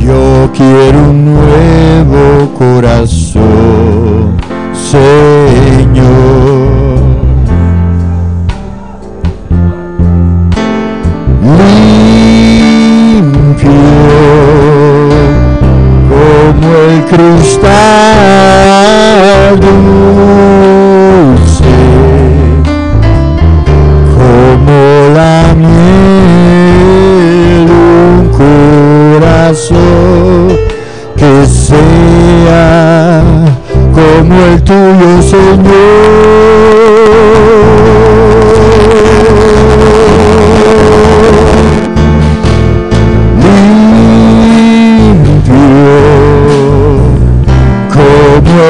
Yo quiero un nuevo corazón, Señor. Limpio como el cristal dulce, como la miel, un corazón que sea como el tuyo, Señor.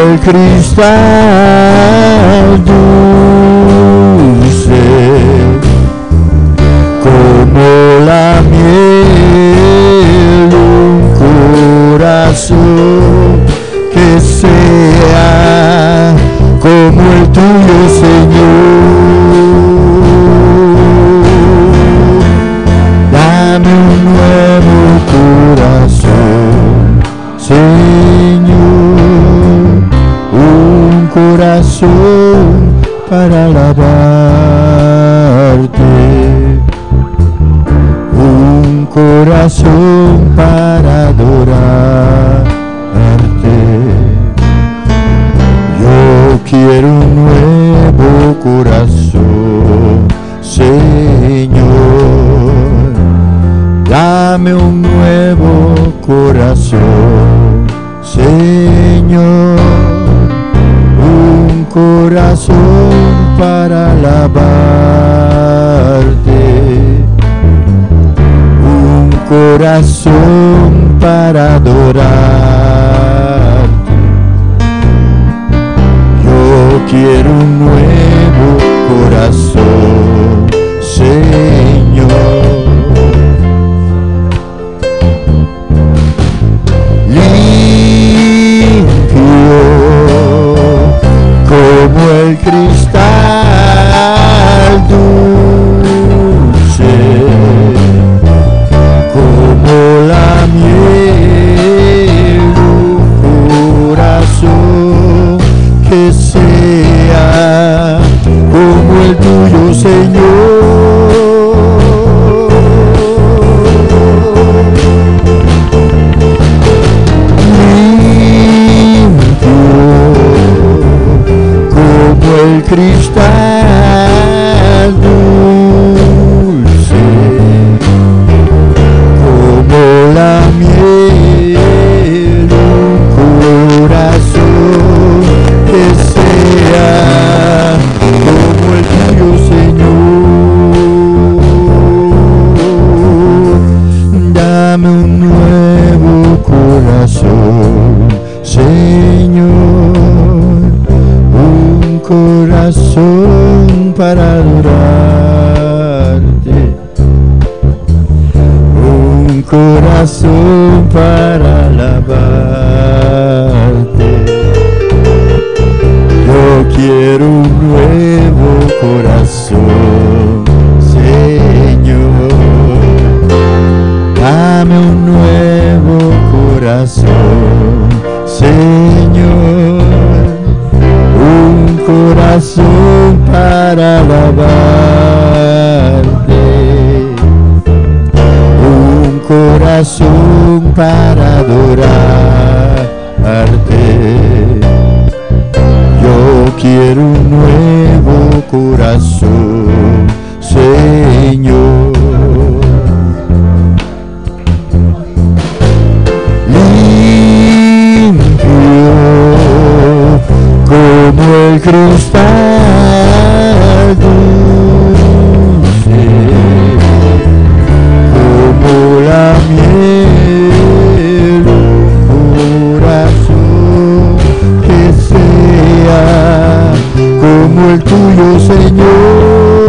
El cristal dulce, como la miel, un corazón que sea como el tuyo, Señor. Dame un nuevo corazón, Señor, un corazón para alabarte, un corazón para adorarte. Yo quiero un nuevo corazón, Señor. Dame un nuevo corazón, Señor, un corazón para alabarte, un corazón para adorarte. Yo quiero un nuevo corazón, Señor. Como el cristal dulce, como la miel, un corazón que sea como el tuyo, Señor. El cristal dulce, como la miel, un corazón que sea como el tuyo, Señor. Dame un nuevo corazón, Señor, corazón para adorarte, un corazón para alabarte. Yo quiero un nuevo corazón, Señor. Dame un nuevo corazón, Señor, un corazón para alabarte, un corazón para adorarte. Yo quiero un nuevo corazón, Señor. Como el cristal dulce, como la miel, un corazón que sea como el tuyo, Señor.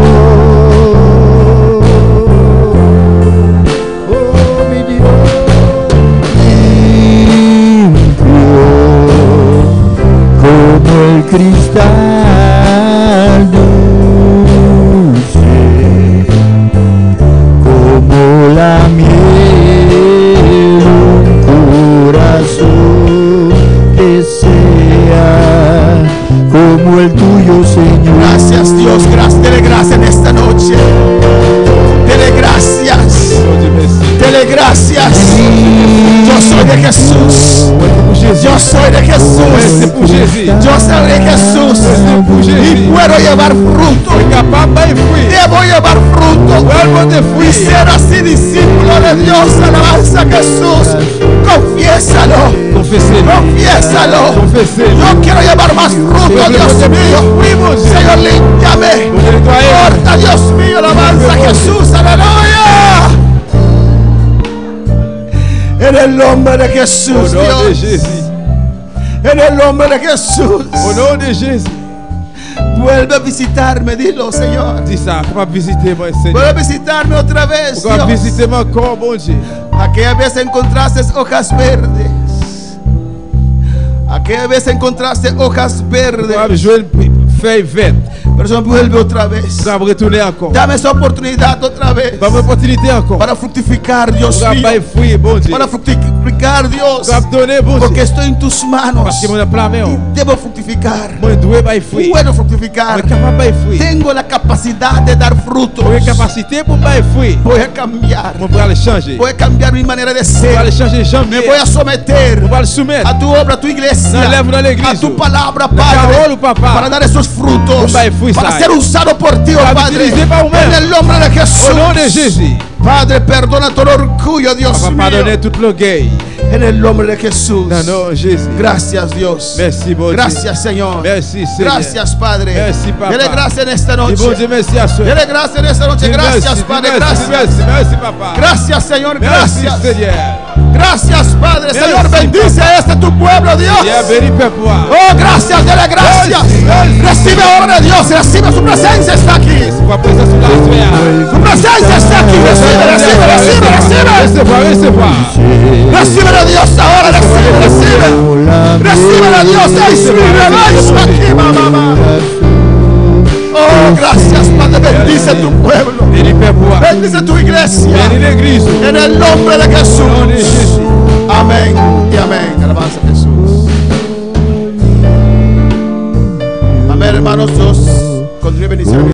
Gracias, Dios. Gracias. Dele gracias en esta noche. Dele gracias. Bon Dieu, merci. Dele gracias. Yo soy de Jesús. Yo soy de Merci Jesús. pour Jésus. Yo soy de Jesús. Merci pour Y Jésus. puedo llevar fruto. Capable de fruit. Debo llevar fruto. Vuelvo de Y fruit. ser así discípulo de Dios. Alabanza a Jesús. Confiésalo. Confessez-le. Confiésalo. Confessez-le. Yo quiero llevar más fruto, Dios mío. Oui, mon Dieu. Señor, límpiame. Vous nettoyez. Corta, Dios mío, alabanza a Jesús. Aleluya. En el nombre de Au Jesús, nom de Dios. Jésus. En el nombre de Jesús. Au nom de Jésus. Vuelve a visitarme, dilo, Señor. Dis ça. Comment visiter moi, Vuelve Seigneur? a visitarme otra vez, Comment Dios. visiter mon corps, bon Dieu? Aquella vez encontraste hojas verdes. Aquella vez encontraste hojas Pour verdes. jouer une feuille verte. Pero Señor, vuelve otra vez. Pour retourner encore. Dame esa oportunidad otra vez. Pas une opportunité encore. Para fructificar, Dios Pour mío. avoir fruit, bon Dieu. Para fructificar, Dios. Pour donner, bon Porque Dieu. estoy en tus manos. Parce que mon plein Y debo fructificar. moi, doué by fruit. Puedo Moi, fructificar. capable by fruit. Tengo la capacidad de dar frutos. Moi, capacité pour by fruit. Voy a cambiar. Moi, pour aller changer. Voy a cambiar mi manera de Pour aller ser. changer jambe. Me voy a someter Pour aller soumettre. a tu obra, a tu iglesia, Dans l'œuvre de l'église. a tu palabra, La parole, Padre, papa. para dar esos frutos, Para fruit, para ça. ser usado por ti, oh Para Padre, utiliser par vous-même. en el nombre de Au nom de Jesús. Jésus. Padre, perdona todo orgullo, Dios Papa, mío, pardonnez toute l'orgueil. en el nombre de Jesús. Dans le nom de Jésus. Gracias, Dios. Merci, bon Dieu. Gracias, Señor. Merci, Seigneur. Gracias, Padre. Merci, Papa. Dele gracias en esta Et bon noche. Dieu, merci à ceux. Dele gracias en esta noche. Gracias, Padre. Gracias. Merci, Papa. Gracias, Señor. Merci, Gracias. Seigneur. Gracias, Padre. Merci, Señor, bendice a este tu pueblo, Dios. Dieu béni peuple. Oh, gracias, dele gracias. Merci. Recibe ahora de Dios. Recibe su presencia. Está aquí. Pour présence sur la sphère. Su presencia está aquí. Recibe, recibe, recibe, recibe. Recevoir, recevoir. Recibe de Dios ahora. Recibe, recibe. Recibe de Dios. Está aquí, mamá. Oh, gracias, Padre. Bendice tu pueblo. Béni peuple. Bendice tu iglesia. Béni l'église. En el nombre de Au nom de Jesús. Jésus. Amén y amén. Alabanza a Jesús. Amén, hermanos. Dios continúe bendiciendo.